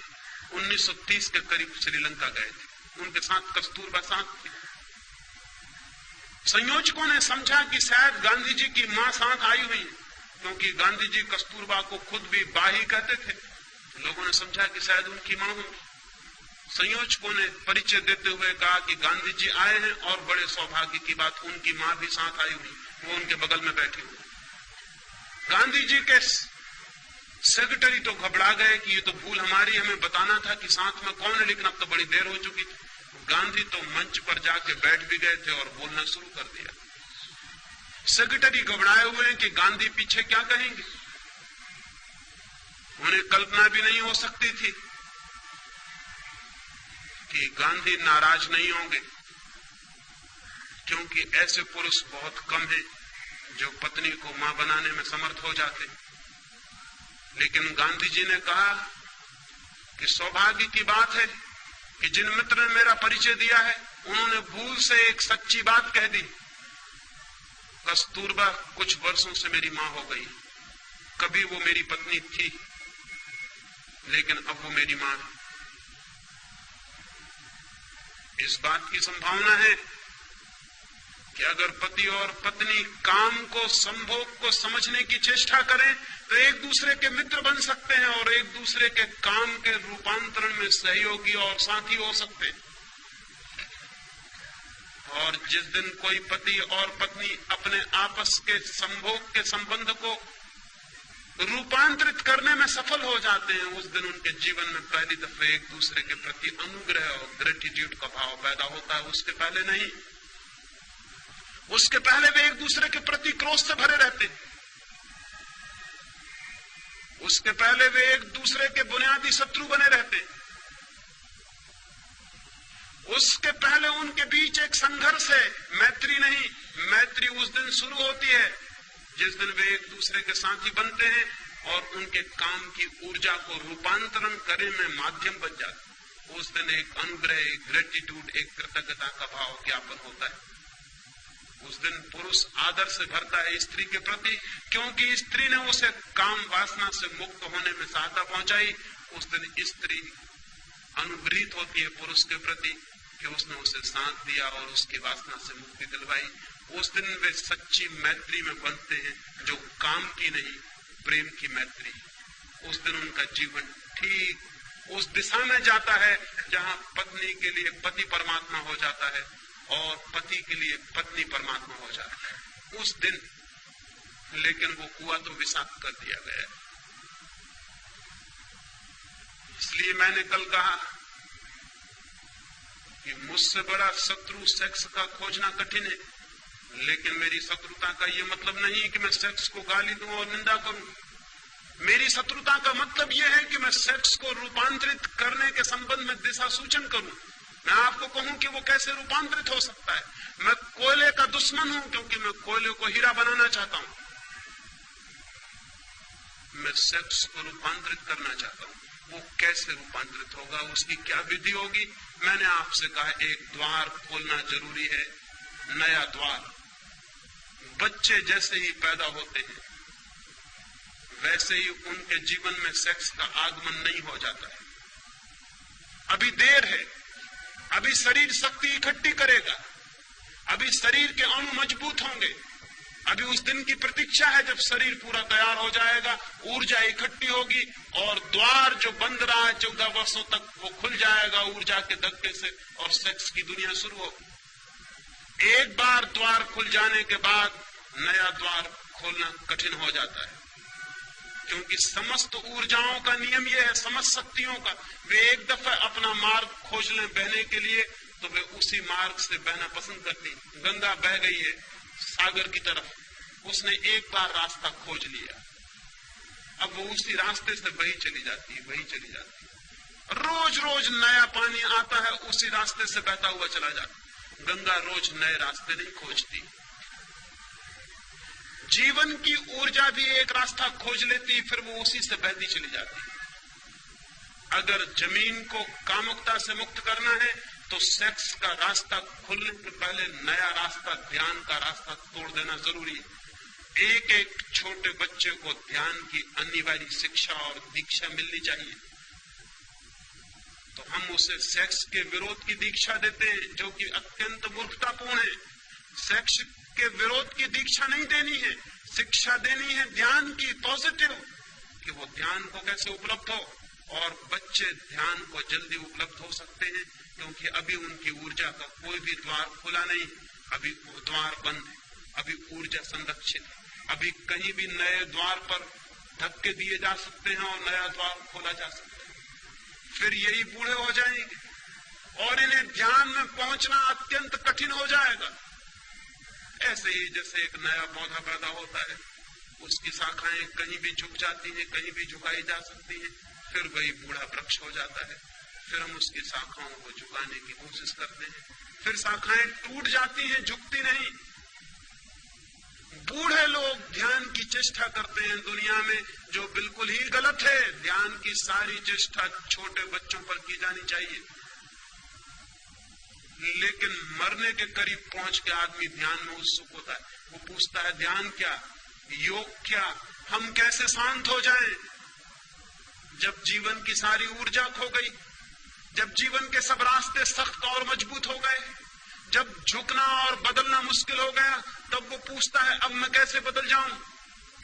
[SPEAKER 1] 1930 के करीब श्रीलंका गए थे, उनके साथ कस्तूरबा साथ थी। संयोजकों ने समझा कि शायद गांधी जी की मां साथ आई हुई, क्योंकि गांधी जी कस्तूरबा को खुद भी बाही कहते थे। लोगों ने समझा कि शायद उनकी मां होगी। संयोजकों ने परिचय देते हुए कहा कि गांधी जी आए हैं और बड़े सौभाग्य की बात, उनकी मां भी साथ आई हुई, वो उनके बगल में बैठी हुई। गांधी जी के सेक्रेटरी तो घबरा गए कि ये तो भूल हमारी, हमें बताना था कि साथ में कौन है, लेकिन अब तो बड़ी देर हो चुकी थी। गांधी तो मंच पर जाके बैठ भी गए थे और बोलना शुरू कर दिया। सेक्रेटरी घबराए हुए हैं कि गांधी पीछे क्या कहेंगे। उन्हें कल्पना भी नहीं हो सकती थी कि गांधी नाराज नहीं होंगे, क्योंकि ऐसे पुरुष बहुत कम हैं जो पत्नी को मां बनाने में समर्थ हो जाते। लेकिन गांधी जी ने कहा कि सौभाग्य की बात है कि जिन मित्र ने मेरा परिचय दिया है, उन्होंने भूल से एक सच्ची बात कह दी। कस्तूरबा कुछ वर्षों से मेरी मां हो गई, कभी वो मेरी पत्नी थी, लेकिन अब वो मेरी मां है। इस बात की संभावना है कि अगर पति और पत्नी काम को, संभोग को समझने की चेष्टा करें तो एक दूसरे के मित्र बन सकते हैं और एक दूसरे के काम के रूपांतरण में सहयोगी और साथी हो सकते हैं। और जिस दिन कोई पति और पत्नी अपने आपस के संभोग के संबंध को रूपांतरित करने में सफल हो जाते हैं, उस दिन उनके जीवन में पहली दफे एक दूसरे के प्रति अनुग्रह और ग्रेटिट्यूड का भाव पैदा होता है। उसके पहले नहीं। उसके पहले वे एक दूसरे के प्रति क्रोध से भरे रहते हैं। उसके पहले वे एक दूसरे के बुनियादी शत्रु बने रहते हैं। उसके पहले उनके बीच एक संघर्ष है, मैत्री नहीं। मैत्री उस दिन शुरू होती है जिस दिन वे एक दूसरे के साथी बनते हैं और उनके काम की ऊर्जा को रूपांतरण करने में माध्यम बन जाते। उस दिन एक अनुग्रह, एक ग्रेटिट्यूड, एक कृतज्ञता का भाव ज्ञापन होता है। उस दिन पुरुष आदर से भरता है स्त्री के प्रति, क्योंकि स्त्री ने उसे काम वासना से मुक्त होने में सहायता पहुंचाई। उस दिन स्त्री अनुग्रहित होती है पुरुष के प्रति कि उसने उसे साथ दिया और उसकी वासना से मुक्ति दिलवाई। उस दिन वे सच्ची मैत्री में बनते हैं, जो काम की नहीं, प्रेम की मैत्री। उस दिन उनका जीवन ठीक उस दिशा में जाता है जहां पत्नी के लिए पति परमात्मा हो जाता है और पति के लिए पत्नी परमात्मा हो जाता है उस दिन। लेकिन वो कुआं तो विषाक्त कर दिया गया। इसलिए मैंने कल कहा कि मुझसे बड़ा शत्रु सेक्स का खोजना कठिन है, लेकिन मेरी शत्रुता का यह मतलब नहीं कि मैं सेक्स को गाली दूं और निंदा करूं। मेरी शत्रुता का मतलब यह है कि मैं सेक्स को रूपांतरित करने के संबंध में दिशा सूचन करूं। मैं आपको कहूं कि वो कैसे रूपांतरित हो सकता है। मैं कोयले का दुश्मन हूं क्योंकि मैं कोयले को हीरा बनाना चाहता हूं। मैं सेक्स को रूपांतरित करना चाहता हूं। वो कैसे रूपांतरित होगा, उसकी क्या विधि होगी? मैंने आपसे कहा एक द्वार खोलना जरूरी है, नया द्वार। बच्चे जैसे ही पैदा होते हैं वैसे ही उनके जीवन में सेक्स का आगमन नहीं हो जाता है। अभी देर है, अभी शरीर शक्ति इकट्ठी करेगा, अभी शरीर के अणु मजबूत होंगे। अभी उस दिन की प्रतीक्षा है जब शरीर पूरा तैयार हो जाएगा, ऊर्जा इकट्ठी होगी और द्वार जो बंद रहा है 14 वर्षों तक वो खुल जाएगा ऊर्जा के धक्के से और सेक्स की दुनिया शुरू होगी। एक बार द्वार खुल जाने के बाद नया द्वार खोलना कठिन हो जाता है, क्योंकि समस्त ऊर्जाओं का नियम यह है, समस्त शक्तियों का। वे एक दफा अपना मार्ग खोज लें बहने के लिए तो वे उसी मार्ग से बहना पसंद करती। गंगा बह गई है सागर की तरफ, उसने एक बार रास्ता खोज लिया, अब वो उसी रास्ते से बही चली जाती है, बही चली जाती है। रोज रोज नया पानी आता है, उसी रास्ते से बहता हुआ चला जाता है। गंगा रोज नए रास्ते नहीं खोजती। जीवन की ऊर्जा भी एक रास्ता खोज लेती, फिर वो उसी से बहती चली जाती। अगर जमीन को कामुकता से मुक्त करना है तो सेक्स का रास्ता खुलने के पहले नया रास्ता, ध्यान का रास्ता तोड़ देना जरूरी है। एक एक छोटे बच्चे को ध्यान की अनिवार्य शिक्षा और दीक्षा मिलनी चाहिए। तो हम उसे सेक्स के विरोध की दीक्षा देते हैं, जो कि अत्यंत मूर्खतापूर्ण है। सेक्स के विरोध की दीक्षा नहीं देनी है, शिक्षा देनी है ध्यान की, पॉजिटिव, कि वो ध्यान को कैसे उपलब्ध हो। और बच्चे ध्यान को जल्दी उपलब्ध हो सकते हैं क्योंकि अभी उनकी ऊर्जा का कोई भी द्वार खुला नहीं, अभी द्वार बंद है, अभी ऊर्जा संरक्षित है। अभी कहीं भी नए द्वार पर धक्के दिए जा सकते हैं और नया द्वार खोला जा सकता है। फिर यही बूढ़े हो जाएंगे और इन्हें ध्यान में पहुंचना अत्यंत कठिन हो जाएगा। ऐसे ही जैसे एक नया पौधा पैदा होता है, उसकी शाखाएं कहीं भी झुक जाती हैं, कहीं भी झुकाई जा सकती हैं, फिर वही बूढ़ा वृक्ष हो जाता है। फिर हम उसकी शाखाओं को झुकाने की कोशिश करते हैं, फिर शाखाएं टूट जाती हैं, झुकती नहीं। बूढ़े लोग ध्यान की चेष्टा करते हैं दुनिया में, जो बिल्कुल ही गलत है। ध्यान की सारी चेष्टा छोटे बच्चों पर की जानी चाहिए। लेकिन मरने के करीब पहुंच के आदमी ध्यान में उत्सुक होता है। वो पूछता है ध्यान क्या, योग क्या, हम कैसे शांत हो जाएं? जब जीवन की सारी ऊर्जा खो गई, जब जीवन के सब रास्ते सख्त और मजबूत हो गए, जब झुकना और बदलना मुश्किल हो गया, तब वो पूछता है अब मैं कैसे बदल जाऊं?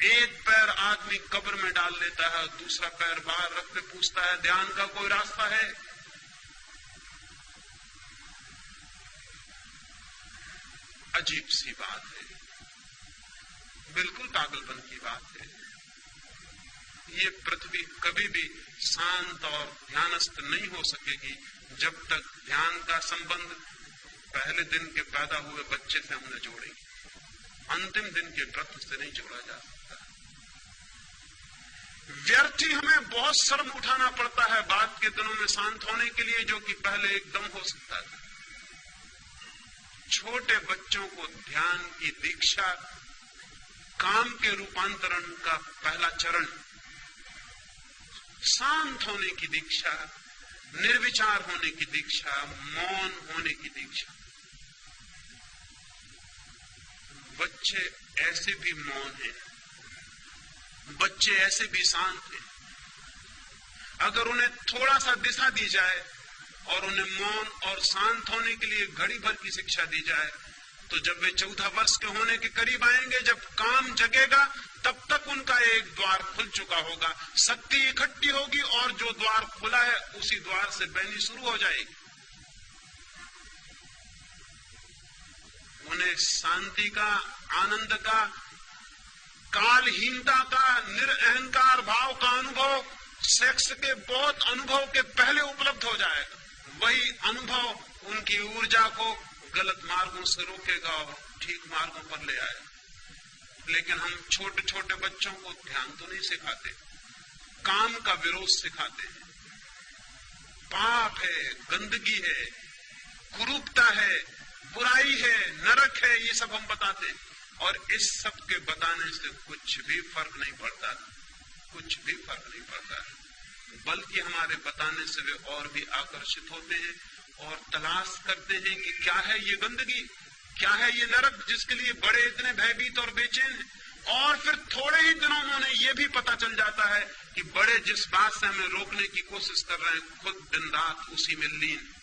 [SPEAKER 1] एक पैर आदमी कब्र में डाल लेता है, दूसरा पैर बाहर रख के पूछता है ध्यान का कोई रास्ता है? अजीब सी बात है, बिल्कुल पागलपन की बात है। ये पृथ्वी कभी भी शांत और ध्यानस्थ नहीं हो सकेगी जब तक ध्यान का संबंध पहले दिन के पैदा हुए बच्चे से हम न जोड़ेंगे। अंतिम दिन के व्रत से नहीं जोड़ा जा सकता। व्यर्थ ही हमें बहुत श्रम उठाना पड़ता है बाद के दिनों में शांत होने के लिए, जो कि पहले एकदम हो सकता था। छोटे बच्चों को ध्यान की दीक्षा काम के रूपांतरण का पहला चरण, शांत होने की दीक्षा, निर्विचार होने की दीक्षा, मौन होने की दीक्षा। बच्चे ऐसे भी मौन हैं, बच्चे ऐसे भी शांत हैं। अगर उन्हें थोड़ा सा दिशा दी जाए और उन्हें मौन और शांत होने के लिए घड़ी भर की शिक्षा दी जाए, तो जब वे 14 वर्ष के होने के करीब आएंगे, जब काम जगेगा, तब तक उनका एक द्वार खुल चुका होगा, शक्ति इकट्ठी होगी और जो द्वार खुला है उसी द्वार से बहनी शुरू हो जाएगी। उन्हें शांति का, आनंद का, कालहीनता का, निरअहंकार भाव का अनुभव सेक्स के बहुत अनुभव के पहले उपलब्ध हो जाएगा। वही अनुभव उनकी ऊर्जा को गलत मार्गों से रोकेगा और ठीक मार्गों पर ले आएगा। लेकिन हम छोटे छोटे बच्चों को ध्यान तो नहीं सिखाते, काम का विरोध सिखाते हैं। पाप है, गंदगी है, कुरूपता है, बुराई है, नरक है, ये सब हम बताते हैं। और इस सब के बताने से कुछ भी फर्क नहीं पड़ता, कुछ भी फर्क नहीं पड़ता, बल्कि हमारे बताने से वे और भी आकर्षित होते हैं और तलाश करते हैं कि क्या है ये गंदगी, क्या है ये नरक, जिसके लिए बड़े इतने भयभीत और बेचैन हैं। और फिर थोड़े ही दिनों में उन्हें यह भी पता चल जाता है कि बड़े जिस बात से हमें रोकने की कोशिश कर रहे हैं, खुद दिन रात उसी में लीन।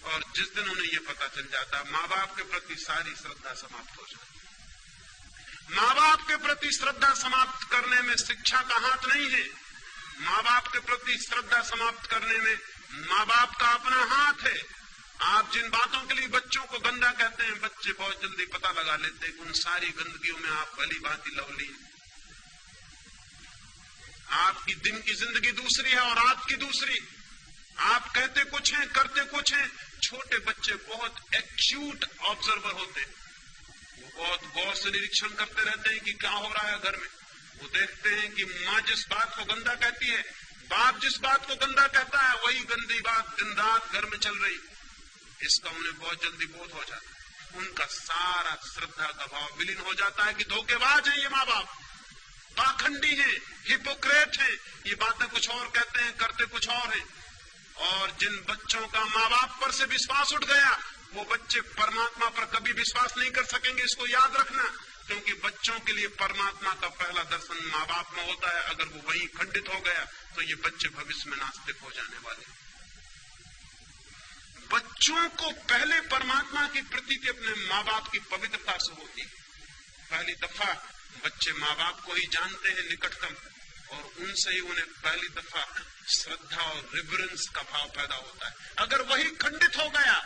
[SPEAKER 1] और जिस दिन उन्हें यह पता चल जाता है, माँ बाप के प्रति सारी श्रद्धा समाप्त हो जाती है। माँ बाप के प्रति श्रद्धा समाप्त करने में शिक्षा का हाथ नहीं है। माँ बाप के प्रति श्रद्धा समाप्त करने में माँ बाप का अपना हाथ है। आप जिन बातों के लिए बच्चों को गंदा कहते हैं, बच्चे बहुत जल्दी पता लगा लेते हैं कि उन सारी गंदगियों में आप भली भांति लवलीन। आपकी दिन की जिंदगी दूसरी है और आपकी दूसरी। आप कहते कुछ हैं, करते कुछ हैं। छोटे बच्चे बहुत एक्यूट ऑब्जर्वर होते हैं, वो बहुत गौर से निरीक्षण करते रहते हैं कि क्या हो रहा है घर में। वो देखते हैं कि माँ जिस बात को गंदा कहती है, बाप जिस बात को गंदा कहता है, वही गंदी बात दिन रात घर में चल रही। इसका उन्हें बहुत जल्दी बोध हो जाता है। उनका सारा श्रद्धा का भाव विलीन हो जाता है कि धोखेबाज है ये माँ बाप, पाखंडी है, हिपोक्रेट है, ये बातें कुछ और कहते हैं, करते कुछ और हैं। और जिन बच्चों का माँ बाप पर से विश्वास उठ गया, वो बच्चे परमात्मा पर कभी विश्वास नहीं कर सकेंगे, इसको याद रखना। क्योंकि बच्चों के लिए परमात्मा का पहला दर्शन माँ बाप में होता है। अगर वो वहीं खंडित हो गया तो ये बच्चे भविष्य में नास्तिक हो जाने वाले। बच्चों को पहले परमात्मा की प्रतीति अपने माँ बाप की पवित्रता से होती है। पहली दफा बच्चे माँ बाप को ही जानते हैं निकटतम, और उनसे ही उन्हें पहली दफा श्रद्धा और रिवरेंस का भाव पैदा होता है। अगर वही खंडित हो गया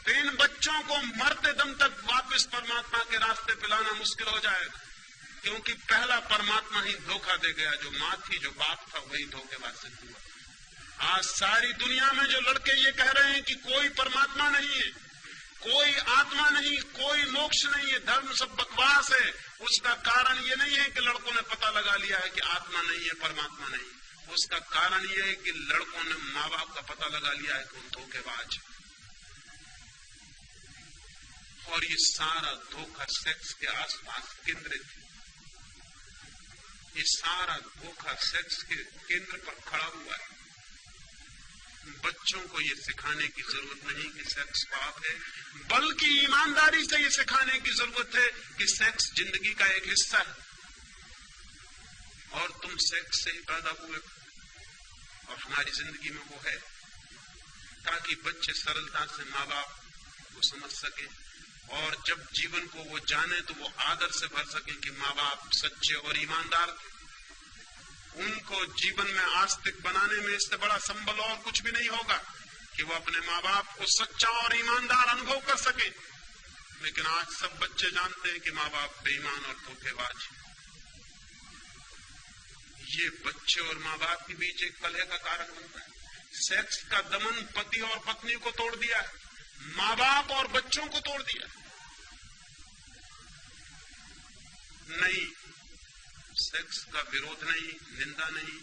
[SPEAKER 1] तो इन बच्चों को मरते दम तक वापस परमात्मा के रास्ते पे लाना मुश्किल हो जाएगा। क्योंकि पहला परमात्मा ही धोखा दे गया, जो माँ थी, जो बाप था, वही धोखेबाज सिद्ध हुआ। आज सारी दुनिया में जो लड़के ये कह रहे हैं कि कोई परमात्मा नहीं है, कोई आत्मा नहीं, कोई मोक्ष नहीं है, धर्म सब बकवास है, उसका कारण ये नहीं है कि लड़कों ने पता लगा लिया है कि आत्मा नहीं है, परमात्मा नहीं। उसका कारण ये है कि लड़कों ने माँ बाप का पता लगा लिया है कि वो धोखेबाज। और ये सारा धोखा सेक्स के आसपास केंद्रित है। ये सारा धोखा सेक्स के केंद्र पर खड़ा हुआ है। बच्चों को ये सिखाने की जरूरत नहीं कि सेक्स पाप है, बल्कि ईमानदारी से ये सिखाने की जरूरत है कि सेक्स जिंदगी का एक हिस्सा है और तुम सेक्स से ही पैदा हुए और हमारी जिंदगी में वो है, ताकि बच्चे सरलता से माँ बाप को समझ सके और जब जीवन को वो जाने तो वो आदर से भर सके कि माँ बाप सच्चे और ईमानदार थे। उनको जीवन में आस्तिक बनाने में इससे बड़ा संबल और कुछ भी नहीं होगा कि वो अपने माँ बाप को सच्चा और ईमानदार अनुभव कर सके। लेकिन आज सब बच्चे जानते हैं कि माँ बाप बेईमान और धोखेबाज। ये बच्चे और माँ बाप के बीच एक कलह का कारण बनता है। सेक्स का दमन पति और पत्नी को तोड़ दिया है, माँ बाप और बच्चों को तोड़ दिया। नहीं, सेक्स का विरोध नहीं, निंदा नहीं,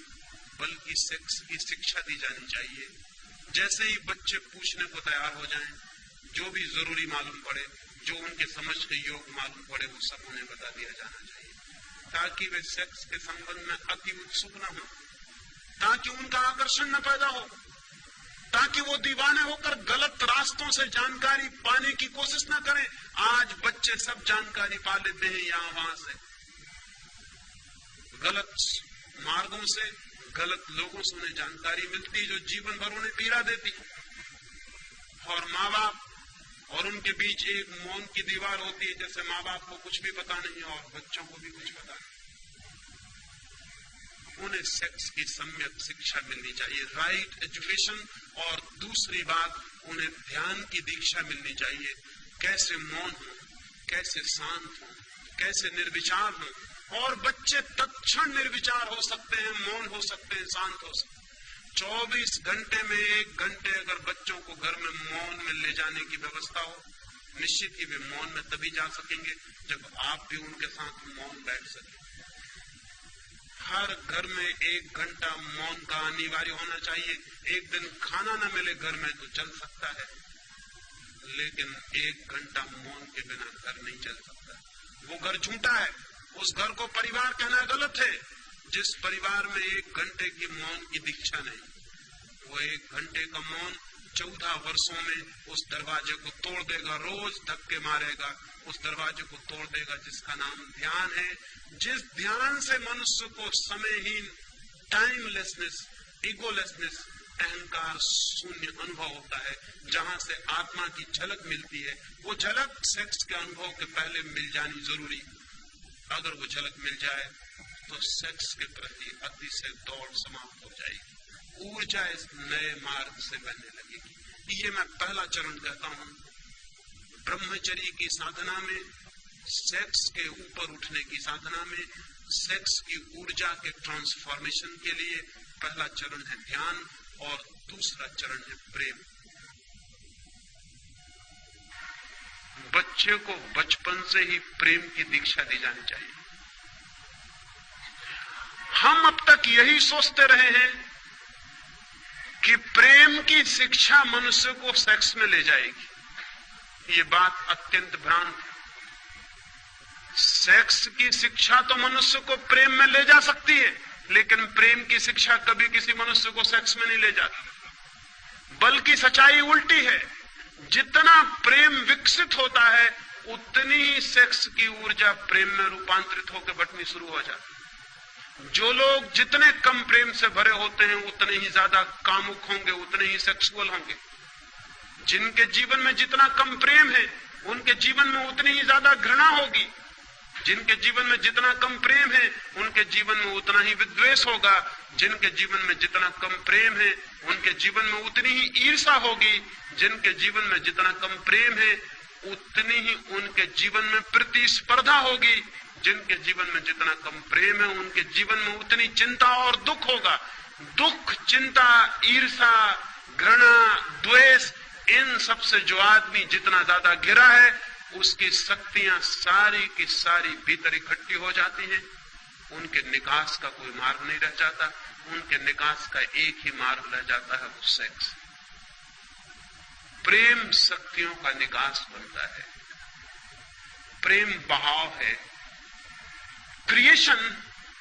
[SPEAKER 1] बल्कि सेक्स की शिक्षा दी जानी चाहिए। जैसे ही बच्चे पूछने को तैयार हो जाएं, जो भी जरूरी मालूम पड़े, जो उनके समझ के योग मालूम पड़े, वो सब उन्हें बता दिया जाना चाहिए, ताकि वे सेक्स के संबंध में अति उत्सुक न हो, ताकि उनका आकर्षण न पैदा हो, ताकि वो दीवाने होकर गलत रास्तों से जानकारी पाने की कोशिश न करें। आज बच्चे सब जानकारी पा लेते हैं यहाँ वहां से, गलत मार्गों से, गलत लोगों से उन्हें जानकारी मिलती है जो जीवन भर उन्हें पीड़ा देती। और माँ बाप और उनके बीच एक मौन की दीवार होती है, जैसे माँ बाप को कुछ भी पता नहीं और बच्चों को भी कुछ पता नहीं। उन्हें सेक्स की सम्यक शिक्षा मिलनी चाहिए, राइट एजुकेशन। और दूसरी बात, उन्हें ध्यान की दीक्षा मिलनी चाहिए, कैसे मौन हो, कैसे शांत हो, कैसे निर्विचार हो। और बच्चे तत्क्षण निर्विचार हो सकते हैं, मौन हो सकते हैं, शांत हो सकते हैं। 24 घंटे में 1 घंटे अगर बच्चों को घर में मौन में ले जाने की व्यवस्था हो, निश्चित ही वे मौन में तभी जा सकेंगे जब आप भी उनके साथ मौन बैठ सकें। हर घर में 1 घंटा मौन का अनिवार्य होना चाहिए। एक दिन खाना न मिले घर में तो चल सकता है, लेकिन 1 घंटा मौन के बिना घर नहीं चल सकता। वो घर झूठा है, उस घर को परिवार कहना गलत है जिस परिवार में 1 घंटे की मौन की दीक्षा नहीं। वो 1 घंटे का मौन 14 वर्षों में उस दरवाजे को तोड़ देगा, रोज धक्के मारेगा, उस दरवाजे को तोड़ देगा जिसका नाम ध्यान है। जिस ध्यान से मनुष्य को समयहीन, टाइमलेसनेस, इगोलेसनेस, अहंकार शून्य अनुभव होता है, जहां से आत्मा की झलक मिलती है। वो झलक सेक्स के अनुभव के पहले मिल जानी जरूरी। अगर वो झलक मिल जाए तो सेक्स के प्रति अतिशय दौड़ समाप्त हो जाएगी, ऊर्जा इस नए मार्ग से बहने लगेगी। ये मैं पहला चरण कहता हूं। ब्रह्मचर्य की साधना में, सेक्स के ऊपर उठने की साधना में, सेक्स की ऊर्जा के ट्रांसफॉर्मेशन के लिए पहला चरण है ध्यान और दूसरा चरण है प्रेम। बच्चे को बचपन से ही प्रेम की दीक्षा दी जानी चाहिए। हम अब तक यही सोचते रहे हैं कि प्रेम की शिक्षा मनुष्य को सेक्स में ले जाएगी। ये बात अत्यंत भ्रांत है। सेक्स की शिक्षा तो मनुष्य को प्रेम में ले जा सकती है, लेकिन प्रेम की शिक्षा कभी किसी मनुष्य को सेक्स में नहीं ले जाती। बल्कि सच्चाई उल्टी है, जितना प्रेम विकसित होता है उतनी ही सेक्स की ऊर्जा प्रेम में रूपांतरित होकर बटनी शुरू हो जाती। जो लोग जितने कम प्रेम से भरे होते हैं उतने ही ज्यादा कामुक होंगे, उतने ही सेक्सुअल होंगे। जिनके जीवन में जितना कम प्रेम है उनके जीवन में उतनी ही ज्यादा घृणा होगी। जिनके जीवन में जितना कम प्रेम है उनके जीवन में उतना ही विद्वेष होगा। जिनके जीवन में जितना कम प्रेम है उनके जीवन में उतनी ही ईर्ष्या होगी। जिनके जीवन में जितना कम प्रेम है उतनी ही उनके जीवन में प्रतिस्पर्धा होगी। जिनके जीवन में जितना कम प्रेम है उनके जीवन में उतनी चिंता और दुख होगा। दुख, चिंता, ईर्ष्या, घृणा, द्वेष, इन सब से जो आदमी जितना ज्यादा घिरा है उसकी शक्तियां सारी की सारी भीतर इकट्ठी हो जाती हैं। उनके निकास का कोई मार्ग नहीं रह जाता। उनके निकास का एक ही मार्ग रह जाता है, वो सेक्स। प्रेम शक्तियों का निकास बनता है। प्रेम बहाव है, क्रिएशन,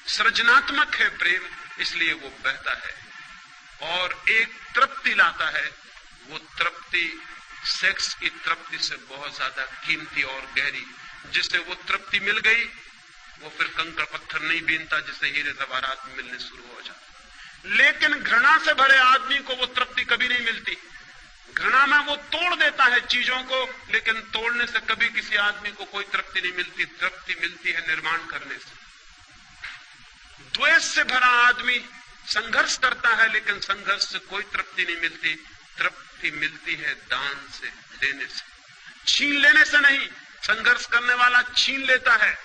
[SPEAKER 1] सृजनात्मक है प्रेम, इसलिए वो बहता है और एक तृप्ति लाता है। वो तृप्ति सेक्स की तृप्ति से बहुत ज्यादा कीमती और गहरी। जिसे वो तृप्ति मिल गई वो फिर कंकड़ पत्थर नहीं बीनता, जिसे हीरे जवाहरात मिलने शुरू हो जाते। लेकिन घृणा से भरे आदमी को वो तृप्ति कभी नहीं मिलती। घृणा में वो तोड़ देता है चीजों को, लेकिन तोड़ने से कभी किसी आदमी को कोई तृप्ति नहीं मिलती। तृप्ति मिलती है निर्माण करने से। द्वेष से भरा आदमी संघर्ष करता है, लेकिन संघर्ष से कोई तृप्ति नहीं मिलती। तृप्ति मिलती है दान से, देने से, छीन लेने से नहीं। संघर्ष करने वाला छीन लेता है,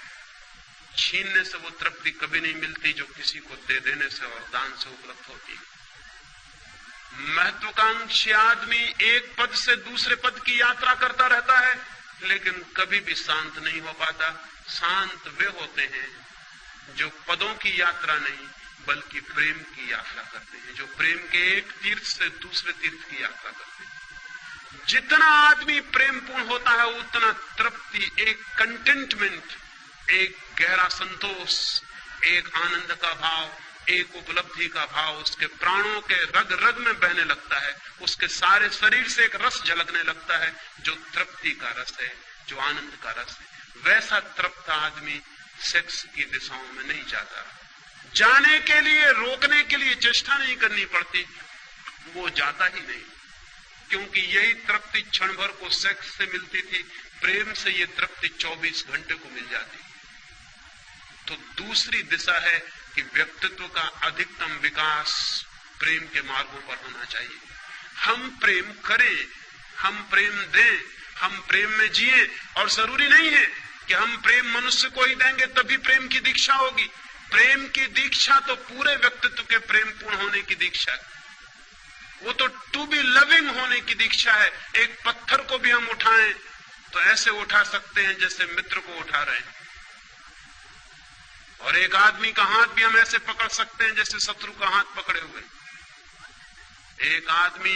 [SPEAKER 1] छीनने से वो तृप्ति कभी नहीं मिलती जो किसी को दे देने से और दान से उपलब्ध होती है। महत्वाकांक्षी आदमी एक पद से दूसरे पद की यात्रा करता रहता है, लेकिन कभी भी शांत नहीं हो पाता। शांत वे होते हैं जो पदों की यात्रा नहीं बल्कि प्रेम की यात्रा करते हैं, जो प्रेम के एक तीर्थ से दूसरे तीर्थ की यात्रा करते हैं। जितना आदमी प्रेमपूर्ण होता है उतना तृप्ति, एक कंटेंटमेंट, एक गहरा संतोष, एक आनंद का भाव, एक उपलब्धि का भाव उसके प्राणों के रग रग में बहने लगता है। उसके सारे शरीर से एक रस झलकने लगता है जो तृप्ति का रस है, जो आनंद का रस है। वैसा तृप्त आदमी सेक्स की दिशाओं में नहीं जाता। जाने के लिए, रोकने के लिए चेष्टा नहीं करनी पड़ती, वो जाता ही नहीं। क्योंकि यही तृप्ति क्षण भर को सेक्स से मिलती थी, प्रेम से ये तृप्ति 24 घंटे को मिल जाती। तो दूसरी दिशा है कि व्यक्तित्व का अधिकतम विकास प्रेम के मार्गों पर होना चाहिए। हम प्रेम करें, हम प्रेम दें, हम प्रेम में जिए। और जरूरी नहीं है कि हम प्रेम मनुष्य को ही देंगे तभी प्रेम की दीक्षा होगी। प्रेम की दीक्षा तो पूरे व्यक्तित्व के प्रेम पूर्ण होने की दीक्षा है। वो तो टू बी लविंग होने की दीक्षा है। एक पत्थर को भी हम उठाएं तो ऐसे उठा सकते हैं जैसे मित्र को उठा रहे हैं, और एक आदमी का हाथ भी हम ऐसे पकड़ सकते हैं जैसे शत्रु का हाथ पकड़े हुए। एक आदमी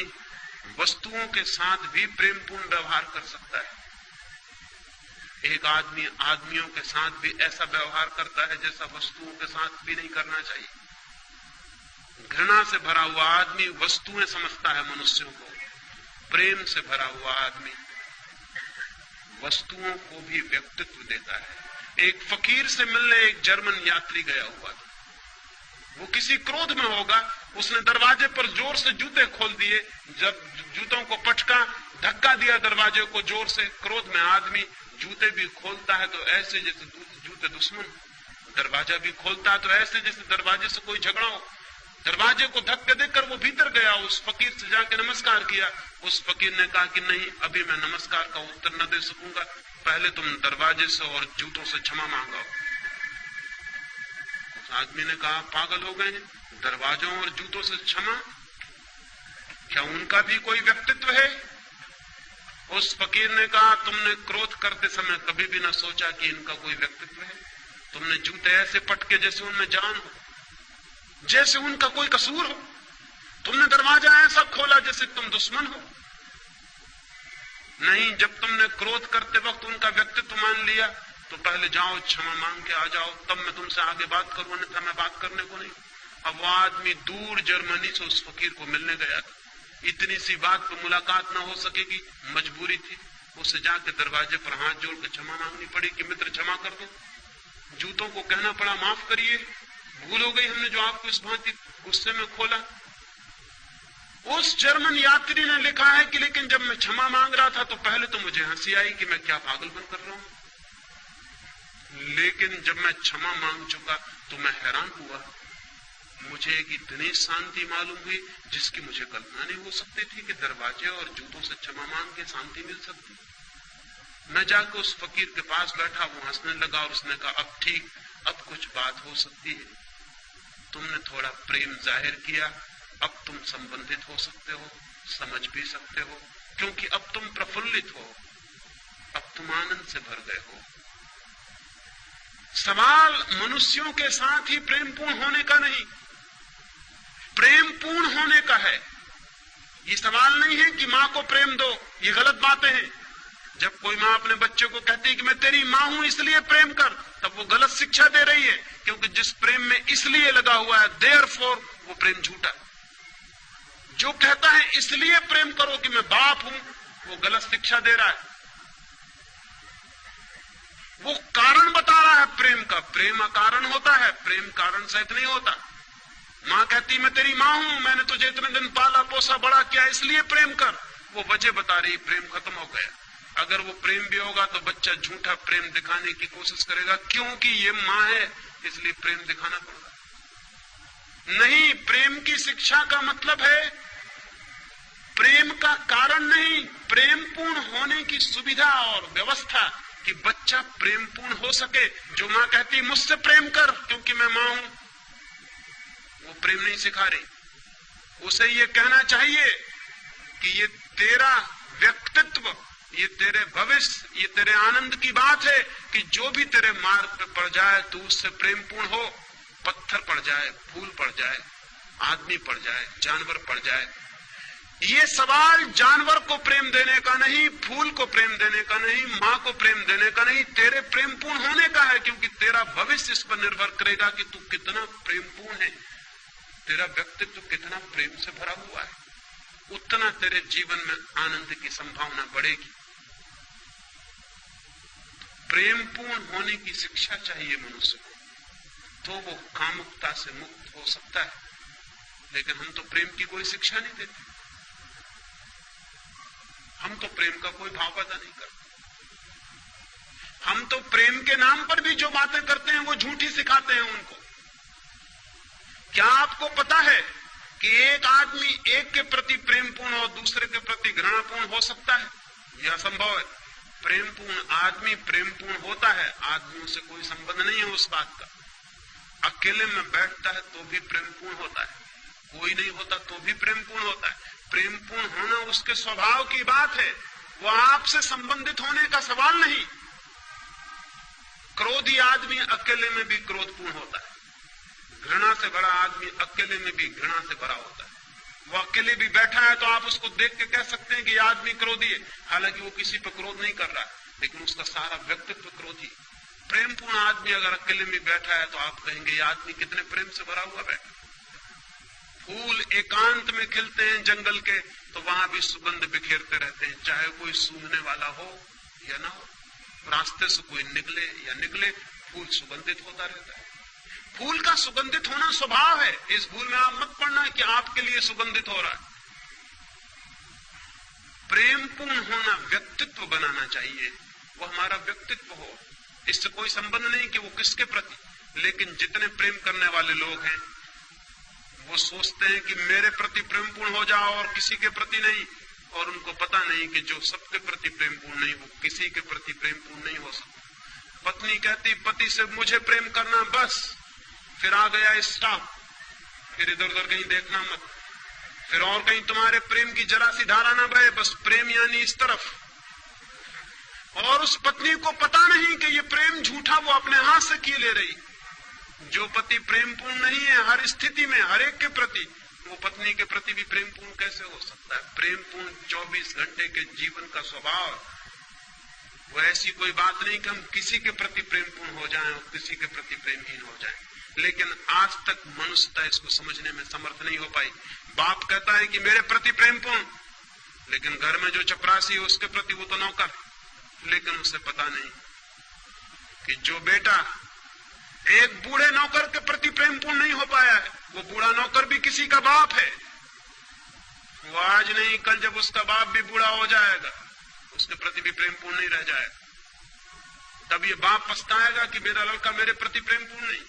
[SPEAKER 1] वस्तुओं के साथ भी प्रेमपूर्ण व्यवहार कर सकता है। एक आदमी आदमियों के साथ भी ऐसा व्यवहार करता है जैसा वस्तुओं के साथ भी नहीं करना चाहिए। घृणा से भरा हुआ आदमी वस्तुएं समझता है मनुष्यों को। प्रेम से भरा हुआ आदमी वस्तुओं को भी व्यक्तित्व देता है। एक फकीर से मिलने एक जर्मन यात्री गया हुआ था। वो किसी क्रोध में होगा, उसने दरवाजे पर जोर से जूते खोल दिए। जब जूतों को पटका, धक्का दिया दरवाजे को जोर से। क्रोध में आदमी जूते भी खोलता है तो ऐसे जैसे जूते दुश्मन, दरवाजा भी खोलता है तो ऐसे जैसे दरवाजे से कोई झगड़ा हो। दरवाजे को धक्के देकर वो भीतर गया, उस फकीर से जाके नमस्कार किया। उस फकीर ने कहा कि नहीं, अभी मैं नमस्कार का उत्तर न दे सकूंगा, पहले तुम दरवाजे से और जूतों से क्षमा मांगो। उस आदमी ने कहा, पागल हो गए हैं, दरवाजों और जूतों से क्षमा? क्या उनका भी कोई व्यक्तित्व है? उस फकीर ने कहा, तुमने क्रोध करते समय कभी भी न सोचा कि इनका कोई व्यक्तित्व है। तुमने जूते ऐसे पटके जैसे उनमें जान हो, जैसे उनका कोई कसूर हो। तुमने दरवाजा ऐसा खोला जैसे तुम दुश्मन हो। नहीं, जब तुमने क्रोध करते वक्त उनका व्यक्तित्व मान लिया तो पहले जाओ क्षमा मांग के आ जाओ, तब मैं तुमसे आगे बात करूं, अन्यथा मैं बात करने को नहीं। अब वो आदमी दूर जर्मनी से उस फकीर को मिलने गया था, इतनी सी बात पर मुलाकात ना हो सकेगी, मजबूरी थी, उसे जाके दरवाजे पर हाथ जोड़ के क्षमा मांगनी पड़ी कि मित्र क्षमा कर दो। जूतों को कहना पड़ा माफ करिए, भूल हो गई, हमने जो आपको इस भांति गुस्से में खोला। उस जर्मन यात्री ने लिखा है कि लेकिन जब मैं क्षमा मांग रहा था तो पहले तो मुझे हंसी आई कि मैं क्या पागलपन कर रहा हूं, लेकिन जब मैं क्षमा मांग चुका तो मैं हैरान हुआ, मुझे एक इतनी शांति मालूम हुई जिसकी मुझे कल्पना नहीं हो सकती थी कि दरवाजे और जूतों से क्षमा मांग के शांति मिल सकती। मैं जाकर उस फकीर के पास बैठा, वो हंसने लगा और उसने कहा अब ठीक, अब कुछ बात हो सकती है, तुमने थोड़ा प्रेम जाहिर किया, अब तुम संबंधित हो सकते हो, समझ भी सकते हो, क्योंकि अब तुम प्रफुल्लित हो, अब तुम आनंद से भर गए हो। सवाल मनुष्यों के साथ ही प्रेमपूर्ण होने का नहीं, प्रेमपूर्ण होने का है। ये सवाल नहीं है कि मां को प्रेम दो, ये गलत बातें हैं। जब कोई मां अपने बच्चे को कहती है कि मैं तेरी मां हूं इसलिए प्रेम कर, तब वो गलत शिक्षा दे रही है, क्योंकि जिस प्रेम में इसलिए लगा हुआ है देयरफॉर वो प्रेम झूठा। जो कहता है इसलिए प्रेम करो कि मैं बाप हूं, वो गलत शिक्षा दे रहा है। वो कारण बता रहा है प्रेम का, प्रेम अकारण होता है, प्रेम कारण सहित नहीं होता। मां कहती मैं तेरी मां हूं, मैंने तुझे इतने दिन पाला पोसा बड़ा किया इसलिए प्रेम कर, वो वजह बता रही, प्रेम खत्म हो गया। अगर वो प्रेम भी होगा तो बच्चा झूठा प्रेम दिखाने की कोशिश करेगा, क्योंकि ये मां है इसलिए प्रेम दिखाना पड़ेगा। नहीं, प्रेम की शिक्षा का मतलब है प्रेम का कारण नहीं, प्रेम पूर्ण होने की सुविधा और व्यवस्था कि बच्चा प्रेमपूर्ण हो सके। जो मां कहती मुझसे प्रेम कर क्योंकि मैं मां हूं, वो प्रेम नहीं सिखा रही। उसे ये कहना चाहिए कि ये तेरा व्यक्तित्व, ये तेरे भविष्य, ये तेरे आनंद की बात है कि जो भी तेरे मार्ग पे पड़ जाए तू उससे प्रेमपूर्ण हो। पत्थर पड़ जाए, फूल पड़ जाए, आदमी पड़ जाए, जानवर पड़ जाए, ये सवाल जानवर को प्रेम देने का नहीं, फूल को प्रेम देने का नहीं, मां को प्रेम देने का नहीं, तेरे प्रेमपूर्ण होने का है, क्योंकि तेरा भविष्य इस पर निर्भर करेगा कि तू कितना प्रेमपूर्ण है, तेरा व्यक्तित्व कितना प्रेम से भरा हुआ है, उतना तेरे जीवन में आनंद की संभावना बढ़ेगी। प्रेमपूर्ण होने की शिक्षा चाहिए मनुष्य को, तो वो कामुकता से मुक्त हो सकता है। लेकिन हम तो प्रेम की कोई शिक्षा नहीं देते, हम तो प्रेम का कोई भाव पैदा नहीं करते। हम तो प्रेम के नाम पर भी जो बातें करते हैं वो झूठी सिखाते हैं उनको। क्या आपको पता है कि एक आदमी एक के प्रति प्रेमपूर्ण और दूसरे के प्रति घृणापूर्ण हो सकता है? यह असंभव है। प्रेमपूर्ण आदमी प्रेमपूर्ण होता है, आदमियों से कोई संबंध नहीं है उस बात का। अकेले में बैठता है तो भी प्रेमपूर्ण होता है, कोई नहीं होता तो भी प्रेमपूर्ण होता है। प्रेमपूर्ण होना उसके स्वभाव की बात है, वो आपसे संबंधित होने का सवाल नहीं। क्रोधी आदमी अकेले में भी क्रोधपूर्ण होता है, घृणा से भरा आदमी अकेले में भी घृणा से भरा होता है। वो अकेले भी बैठा है तो आप उसको देख के कह सकते हैं कि यह आदमी क्रोधी है, हालांकि वो किसी पर क्रोध नहीं कर रहा है, लेकिन उसका सारा व्यक्तित्व क्रोधी। प्रेमपूर्ण आदमी अगर अकेले में बैठा है तो आप कहेंगे यह आदमी कितने प्रेम से भरा हुआ बैठा। फूल एकांत में खिलते हैं जंगल के तो वहां भी सुगंध बिखेरते रहते हैं, चाहे कोई सूंघने वाला हो या ना हो। रास्ते से कोई निकले या निकले, फूल सुगंधित होता रहता है। फूल का सुगंधित होना स्वभाव है, इस भूल में आप मत पड़ना कि आपके लिए सुगंधित हो रहा है। प्रेमपूर्ण होना व्यक्तित्व बनाना चाहिए, वो हमारा व्यक्तित्व हो, इससे कोई संबंध नहीं कि वो किसके प्रति। लेकिन जितने प्रेम करने वाले लोग हैं वो सोचते हैं कि मेरे प्रति प्रेमपूर्ण हो जाओ और किसी के प्रति नहीं, और उनको पता नहीं कि जो सबके प्रति प्रेमपूर्ण नहीं वो किसी के प्रति प्रेमपूर्ण नहीं हो सकता। पत्नी कहती पति से मुझे प्रेम करना बस, फिर आ गया स्टॉप, फिर इधर उधर कहीं देखना मत, फिर और कहीं तुम्हारे प्रेम की जरा सी धारा ना बहे, बस प्रेम यानी इस तरफ। और उस पत्नी को पता नहीं कि ये प्रेम झूठा वो अपने हाथ से किए ले रही। जो पति प्रेमपूर्ण नहीं है हर स्थिति में हर एक के प्रति, वो पत्नी के प्रति भी प्रेमपूर्ण कैसे हो सकता है? प्रेमपूर्ण 24 घंटे के जीवन का स्वभाव। वो ऐसी कोई बात नहीं कि हम किसी के प्रति प्रेमपूर्ण हो जाएं और किसी के प्रति प्रेमहीन हो जाएं। लेकिन आज तक मनुष्यता इसको समझने में समर्थ नहीं हो पाई। बाप कहता है कि मेरे प्रति प्रेमपूर्ण, लेकिन घर में जो चपरासी है उसके प्रति वो तो नौकर। लेकिन उसे पता नहीं कि जो बेटा एक बूढ़े नौकर के प्रति प्रेमपूर्ण नहीं हो पाया है, वो बूढ़ा नौकर भी किसी का बाप है। वो आज नहीं कल जब उसका बाप भी बूढ़ा हो जाएगा, उसके प्रति भी प्रेमपूर्ण नहीं रह जाएगा। तब ये बाप पछताएगा कि मेरा लड़का मेरे प्रति प्रेमपूर्ण नहीं।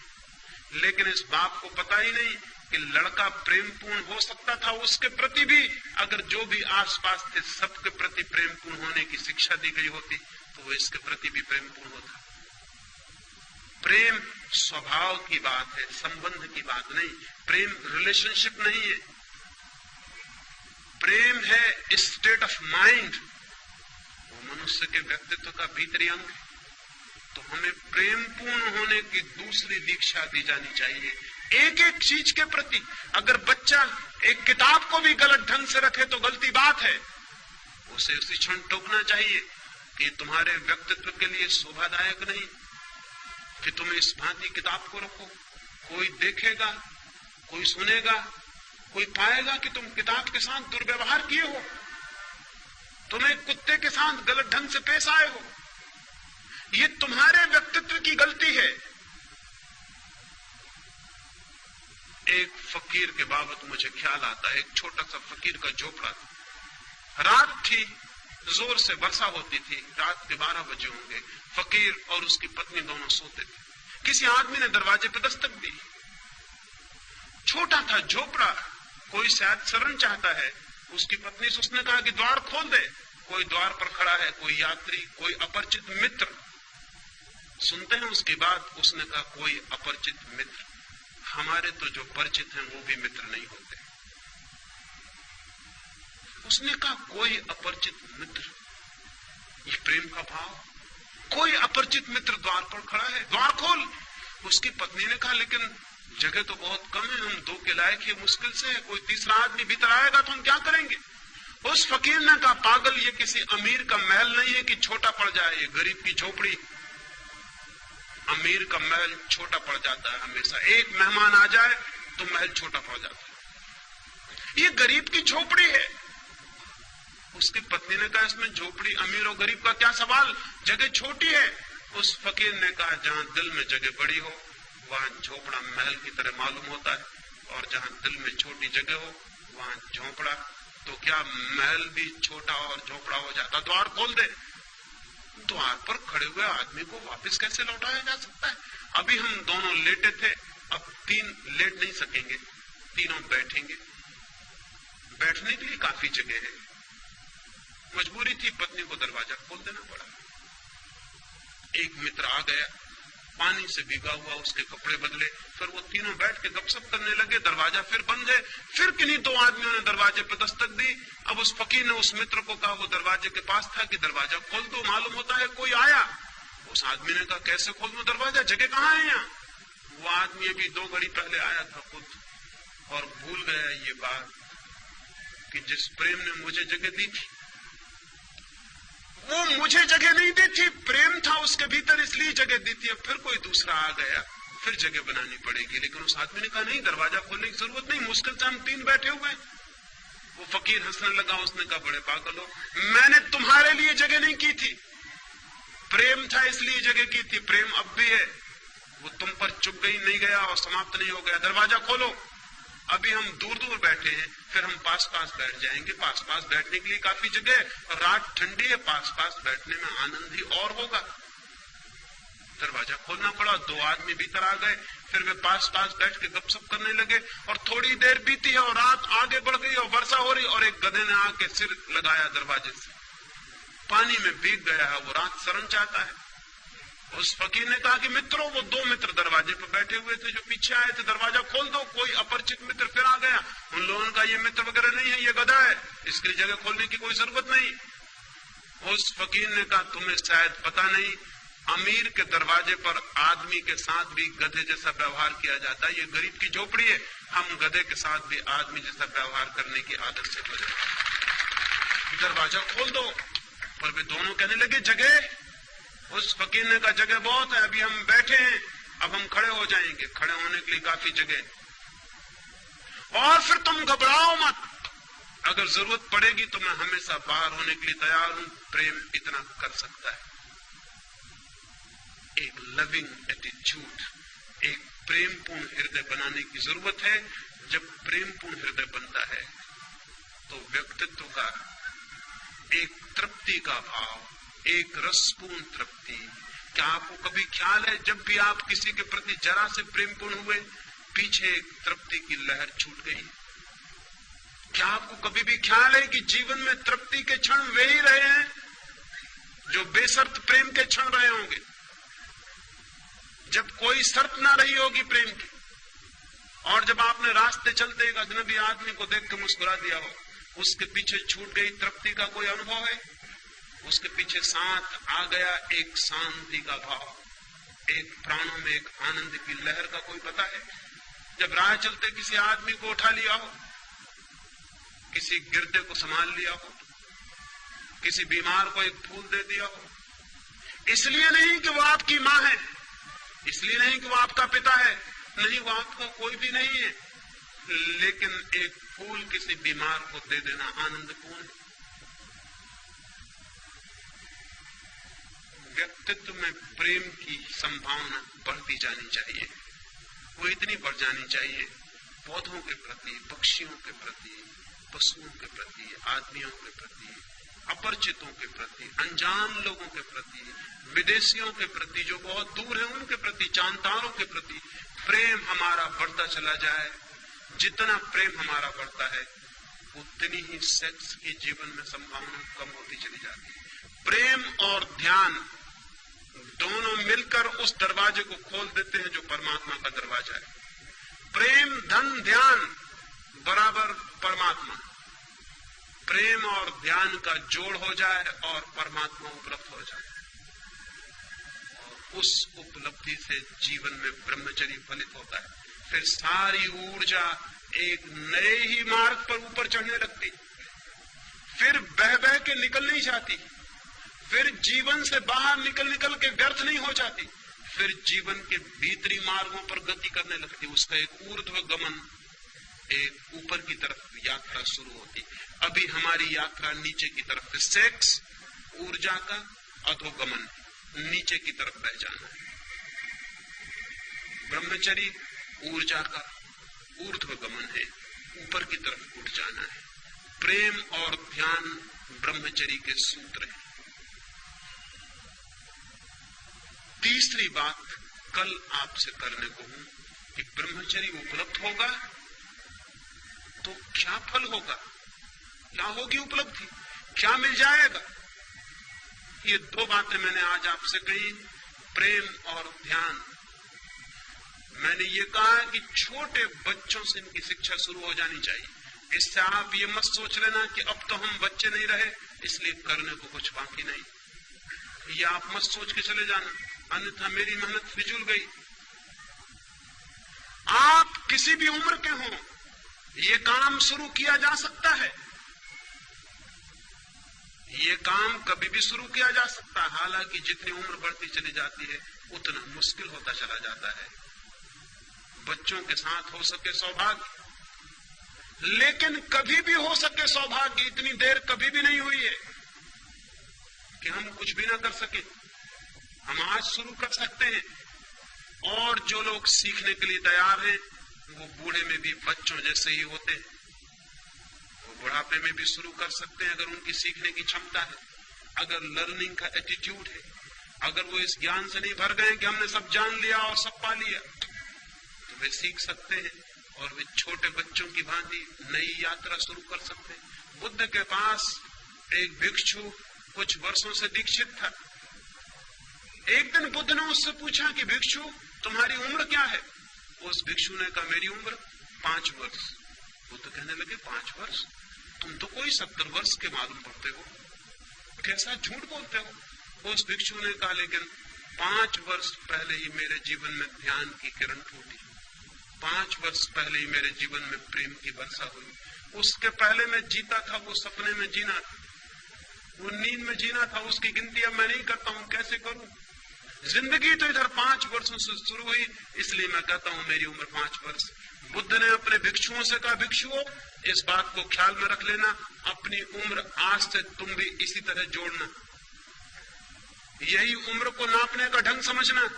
[SPEAKER 1] लेकिन इस बाप को पता ही नहीं कि लड़का प्रेमपूर्ण हो सकता था उसके प्रति भी, अगर जो भी आसपास थे सबके प्रति प्रेमपूर्ण होने की शिक्षा दी गई होती तो वो इसके प्रति भी प्रेमपूर्ण होता। प्रेम स्वभाव की बात है, संबंध की बात नहीं। प्रेम रिलेशनशिप नहीं है। प्रेम है स्टेट ऑफ माइंड। वो मनुष्य के व्यक्तित्व का भीतरी अंग है। तो हमें प्रेमपूर्ण होने की दूसरी दीक्षा दी जानी चाहिए एक एक चीज के प्रति। अगर बच्चा एक किताब को भी गलत ढंग से रखे तो गलती बात है, उसे उसी क्षण टोकना चाहिए कि तुम्हारे व्यक्तित्व के लिए शोभादायक नहीं कि तुम इस भांति किताब को रखो। कोई देखेगा, कोई सुनेगा, कोई पाएगा कि तुम किताब के साथ दुर्व्यवहार किए हो, तुम एक कुत्ते के साथ गलत ढंग से पेश आए हो। ये तुम्हारे व्यक्तित्व की गलती है। एक फकीर के बाबत मुझे ख्याल आता है। एक छोटा सा फकीर का झोपड़ा था। रात थी, जोर से वर्षा होती थी। रात के 12 बजे होंगे। फकीर और उसकी पत्नी दोनों सोते थे। किसी आदमी ने दरवाजे पर दस्तक दी। छोटा था झोपड़ा, कोई शायद शरण चाहता है। उसकी पत्नी से उसने कहा कि द्वार खोल दे। कोई द्वार पर खड़ा है, कोई यात्री, कोई अपरिचित मित्र। सुनते हैं उसकी बात। उसने कहा कोई अपरिचित मित्र। हमारे तो जो परिचित हैं वो भी मित्र नहीं होते। उसने कहा कोई अपरिचित मित्र। ये प्रेम का भाव। कोई अपरिचित मित्र द्वार पर खड़ा है, द्वार खोल। उसकी पत्नी ने कहा लेकिन जगह तो बहुत कम है, हम 2 के लायक ही मुश्किल से है। कोई तीसरा आदमी भीतर आएगा तो हम क्या करेंगे? उस फकीर ने कहा पागल, ये किसी अमीर का महल नहीं है कि छोटा पड़ जाए। ये गरीब की झोपड़ी। अमीर का महल छोटा पड़ जाता है हमेशा। एक मेहमान आ जाए तो महल छोटा पड़ जाता है। ये गरीब की झोपड़ी है। उसकी पत्नी ने कहा इसमें झोपड़ी अमीर और गरीब का क्या सवाल, जगह छोटी है। उस फकीर ने कहा जहां दिल में जगह बड़ी हो वहां झोपड़ा महल की तरह मालूम होता है, और जहां दिल में छोटी जगह हो वहां झोपड़ा। तो क्या महल भी छोटा और झोपड़ा हो जाता? द्वार खोल दे। द्वार पर खड़े हुए आदमी को वापस कैसे लौटाया जा सकता है? अभी हम दोनों लेटे थे, अब 3 लेट नहीं सकेंगे, तीनों बैठेंगे। बैठने के लिए काफी जगह है। मजबूरी थी, पत्नी को दरवाजा खोल देना पड़ा। एक मित्र आ गया, पानी से भीगा हुआ, उसके कपड़े बदले। फिर वो तीनों बैठ के गपशप करने लगे। दरवाजा फिर बंद है। फिर किन्हीं 2 आदमियों ने दरवाजे पे दस्तक दी। अब उस फकीर ने उस मित्र को कहा, वो दरवाजे के पास था, कि दरवाजा खोल दो, मालूम होता है कोई आया। उस आदमी ने कहा कैसे खोल दो दरवाजा, जगह कहाँ है यहाँ? वो आदमी अभी 2 घड़ी पहले आया था खुद, और भूल गया ये बात कि जिस प्रेम ने मुझे जगह दी थी वो मुझे जगह नहीं दी थी। प्रेम था उसके भीतर, इसलिए जगह दी थी। अब फिर कोई दूसरा आ गया, फिर जगह बनानी पड़ेगी। लेकिन उस आदमी ने कहा नहीं, दरवाजा खोलने की जरूरत नहीं, मुश्किल से हम 3 बैठे हुए। वो फकीर हंसने लगा। उसने कहा बड़े पागल हो, मैंने तुम्हारे लिए जगह नहीं की थी। प्रेम था इसलिए जगह की थी। प्रेम अब भी है, वो तुम पर चुप गई नहीं गया और समाप्त नहीं हो गया। दरवाजा खोलो। अभी हम दूर दूर बैठे हैं, फिर हम पास पास बैठ जाएंगे। पास पास बैठने के लिए काफी जगह है, और रात ठंडी है, पास पास बैठने में आनंद ही और होगा। दरवाजा खोलना पड़ा। 2 आदमी भीतर आ गए। फिर वे पास पास बैठ के गपशप करने लगे, और थोड़ी देर बीती है और रात आगे बढ़ गई और वर्षा हो रही, और एक गधे ने आके सिर लगाया दरवाजे से, पानी में भीग गया है। वो रात शरण चाहता है। उस फकीर ने कहा कि मित्रों, वो 2 मित्र दरवाजे पर बैठे हुए थे जो पीछे आए थे, दरवाजा खोल दो। कोई अपरिचित मित्र फिर आ गया। उन लोगों का ये मित्र वगैरह नहीं है, ये गधा है, इसके लिए जगह खोलने की कोई जरूरत नहीं। उस फकीर ने कहा तुम्हें शायद पता नहीं, अमीर के दरवाजे पर आदमी के साथ भी गधे जैसा व्यवहार किया जाता है। ये गरीब की झोपड़ी है, हम गधे के साथ भी आदमी जैसा व्यवहार करने की आदत से गुजरे। दरवाजा खोल दो, पर वे दोनों कहने लगे जगह। उस फकीर ने कहा जगह बहुत है, अभी हम बैठे हैं, अब हम खड़े हो जाएंगे, खड़े होने के लिए काफी जगह। और फिर तुम घबराओ मत, अगर जरूरत पड़ेगी तो मैं हमेशा बाहर होने के लिए तैयार हूं। प्रेम इतना कर सकता है। एक लविंग एटीट्यूड, एक प्रेमपूर्ण हृदय बनाने की जरूरत है। जब प्रेमपूर्ण हृदय बनता है तो व्यक्तित्व का एक तृप्ति का भाव, एक रसपूर्ण तृप्ति। क्या आपको कभी ख्याल है जब भी आप किसी के प्रति जरा से प्रेमपूर्ण हुए, पीछे एक तृप्ति की लहर छूट गई? क्या आपको कभी भी ख्याल है कि जीवन में तृप्ति के क्षण वे ही रहे हैं जो बेशर्त प्रेम के क्षण रहे होंगे, जब कोई शर्त ना रही होगी प्रेम की? और जब आपने रास्ते चलते एक अजनबी आदमी को देख के मुस्कुरा दिया हो, उसके पीछे छूट गई तृप्ति का कोई अनुभव है? उसके पीछे साथ आ गया एक शांति का भाव, एक प्राणों में एक आनंद की लहर का कोई पता है? जब राह चलते किसी आदमी को उठा लिया हो, किसी गिरते को संभाल लिया हो, किसी बीमार को एक फूल दे दिया हो, इसलिए नहीं कि वो आपकी मां है, इसलिए नहीं कि वो आपका पिता है, नहीं, वो आपका कोई भी नहीं है, लेकिन एक फूल किसी बीमार को दे देना आनंदपूर्ण है। व्यक्तित्व में प्रेम की संभावना बढ़ती जानी चाहिए। वो इतनी बढ़ जानी चाहिए पौधों के प्रति, पक्षियों के प्रति, पशुओं के प्रति, आदमियों के प्रति, अपरिचितों के प्रति, अनजान लोगों के प्रति, विदेशियों के प्रति जो बहुत दूर है उनके प्रति, जानतारों के प्रति प्रेम हमारा बढ़ता चला जाए। जितना प्रेम हमारा बढ़ता है उतनी ही सेक्स की जीवन में संभावना कम होती चली जाती है। प्रेम और ध्यान दोनों मिलकर उस दरवाजे को खोल देते हैं जो परमात्मा का दरवाजा है। प्रेम धन ध्यान बराबर परमात्मा। प्रेम और ध्यान का जोड़ हो जाए और परमात्मा उपलब्ध हो जाए, और उस उपलब्धि से जीवन में ब्रह्मचर्य फलित होता है। फिर सारी ऊर्जा एक नए ही मार्ग पर ऊपर चढ़ने लगती, फिर बह बह के निकल नहीं जाती, फिर जीवन से बाहर निकल के व्यर्थ नहीं हो जाती, फिर जीवन के भीतरी मार्गों पर गति करने लगती। उसका एक ऊर्ध्व गमन, एक ऊपर की तरफ यात्रा शुरू होती। अभी हमारी यात्रा नीचे की तरफ है। सेक्स ऊर्जा का अधोगमन, नीचे की तरफ बह जाना है। ब्रह्मचर्य ऊर्जा का ऊर्ध्वगमन है, ऊपर की तरफ उठ जाना है। प्रेम और ध्यान ब्रह्मचर्य के सूत्र हैं। तीसरी बात कल आपसे करने को हूं कि ब्रह्मचर्य उपलब्ध होगा तो क्या फल होगा, क्या होगी उपलब्धि, क्या मिल जाएगा। ये दो बातें मैंने आज आपसे कही, प्रेम और ध्यान। मैंने ये कहा कि छोटे बच्चों से इनकी शिक्षा शुरू हो जानी चाहिए। इससे आप ये मत सोच लेना कि अब तो हम बच्चे नहीं रहे इसलिए करने को कुछ बाकी नहीं। ये आप मत सोच के चले जाना, अन्यथा मेरी मेहनत फिजूल गई। आप किसी भी उम्र के हों, ये काम शुरू किया जा सकता है। ये काम कभी भी शुरू किया जा सकता है। हालांकि जितनी उम्र बढ़ती चली जाती है उतना मुश्किल होता चला जाता है। बच्चों के साथ हो सके सौभाग्य, लेकिन कभी भी हो सके सौभाग्य इतनी देर कभी भी नहीं हुई है कि हम कुछ भी ना कर सके। हम आज शुरू कर सकते हैं, और जो लोग सीखने के लिए तैयार हैं वो बूढ़े में भी बच्चों जैसे ही होते हैं। वो बुढ़ापे में भी शुरू कर सकते हैं अगर उनकी सीखने की क्षमता है, अगर लर्निंग का एटीट्यूड है, अगर वो इस ज्ञान से नहीं भर गए कि हमने सब जान लिया और सब पा लिया, तो वे सीख सकते हैं और वे छोटे बच्चों की भांति नई यात्रा शुरू कर सकते हैं। बुद्ध के पास एक भिक्षु कुछ वर्षों से दीक्षित था। एक दिन बुद्ध ने उससे पूछा कि भिक्षु तुम्हारी उम्र क्या है? उस भिक्षु ने कहा मेरी उम्र 5 वर्ष। बुद्ध कहने लगे 5 वर्ष? तुम तो कोई 70 वर्ष के मालूम पड़ते हो, कैसा झूठ बोलते हो। उस भिक्षु ने कहा लेकिन 5 वर्ष पहले ही मेरे जीवन में ध्यान की किरण फूटी, 5 वर्ष पहले ही मेरे जीवन में प्रेम की वर्षा हुई। उसके पहले मैं जीता था वो सपने में जीना था, वो नींद में जीना था, उसकी गिनती अब मैं नहीं करता हूं, कैसे करूं? जिंदगी तो इधर 5 वर्षों से शुरू हुई, इसलिए मैं कहता हूं मेरी उम्र 5 वर्ष। बुद्ध ने अपने भिक्षुओं से कहा, भिक्षुओं इस बात को ख्याल में रख लेना, अपनी उम्र आज से तुम भी इसी तरह जोड़ना, यही उम्र को नापने का ढंग समझना।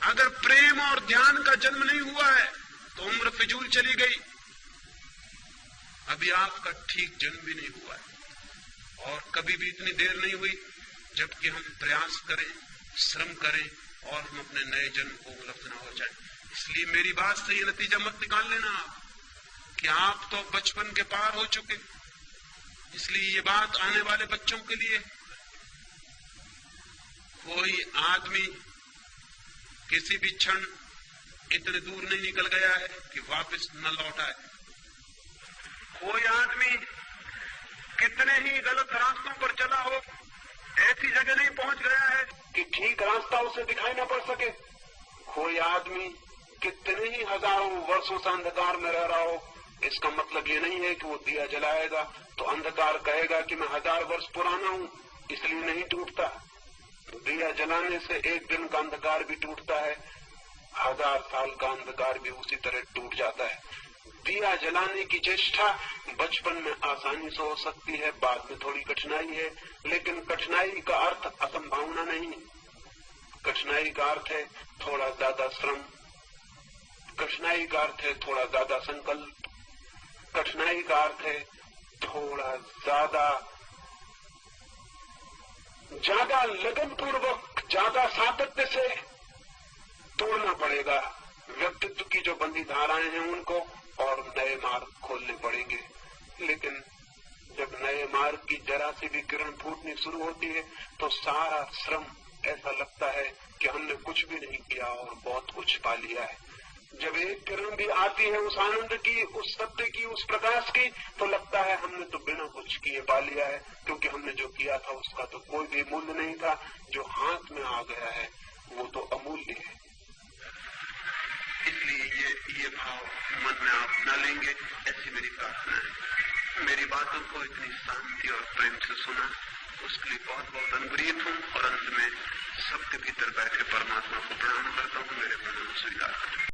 [SPEAKER 1] अगर प्रेम और ध्यान का जन्म नहीं हुआ है तो उम्र फिजूल चली गई। अभी आपका ठीक जन्म भी नहीं हुआ है और कभी भी इतनी देर नहीं हुई जबकि हम प्रयास करें, श्रम करें और हम अपने नए जन्म को उपलब्ध न हो जाए। इसलिए मेरी बात से ये नतीजा मत निकाल लेना आप कि आप तो बचपन के पार हो चुके, इसलिए ये बात आने वाले बच्चों के लिए। कोई आदमी किसी भी क्षण इतने दूर नहीं निकल गया है कि वापस न लौट आए। कोई आदमी कितने ही गलत रास्तों पर चला हो, ऐसी जगह नहीं पहुंच गया है कि ठीक रास्ता उसे दिखाई न पड़ सके। कोई आदमी कितने ही हजारों वर्षों से अंधकार में रह रहा हो, इसका मतलब ये नहीं है कि वो दिया जलाएगा तो अंधकार कहेगा कि मैं 1000 वर्ष पुराना हूं इसलिए नहीं टूटता। दिया जलाने से एक दिन का अंधकार भी टूटता है, 1000 साल का अंधकार भी उसी तरह टूट जाता है। दिया जलाने की चेष्टा बचपन में आसानी से हो सकती है, बाद में थोड़ी कठिनाई है, लेकिन कठिनाई का अर्थ असंभावना नहीं। कठिनाई का अर्थ है थोड़ा ज्यादा श्रम, कठिनाई का अर्थ है थोड़ा ज्यादा संकल्प, कठिनाई का अर्थ है थोड़ा ज्यादा लगन पूर्वक, ज्यादा सातत्य से तोड़ना पड़ेगा व्यक्तित्व की जो बंदी धाराएं हैं उनको, और नए मार्ग खोलने पड़ेंगे। लेकिन जब नए मार्ग की जरा सी भी किरण फूटनी शुरू होती है तो सारा श्रम ऐसा लगता है कि हमने कुछ भी नहीं किया और बहुत कुछ पा लिया है। जब एक किरण भी आती है उस आनंद की, उस सत्य की, उस प्रकाश की, तो लगता है हमने तो बिना कुछ किए पा लिया है, क्योंकि हमने जो किया था उसका तो कोई भी मूल्य नहीं था। जो हाथ में आ गया है वो तो अमूल्य है। इसलिए ये भाव मन में आप न लेंगे, ऐसी मेरी प्रार्थना है। मेरी बातों को इतनी शांति और प्रेम से सुना, उसके लिए बहुत बहुत अनुग्रहित हूँ और अंत में सबके भीतर बैठे परमात्मा को प्रणाम करता हूँ। मेरे प्रणाम स्वीकार करें।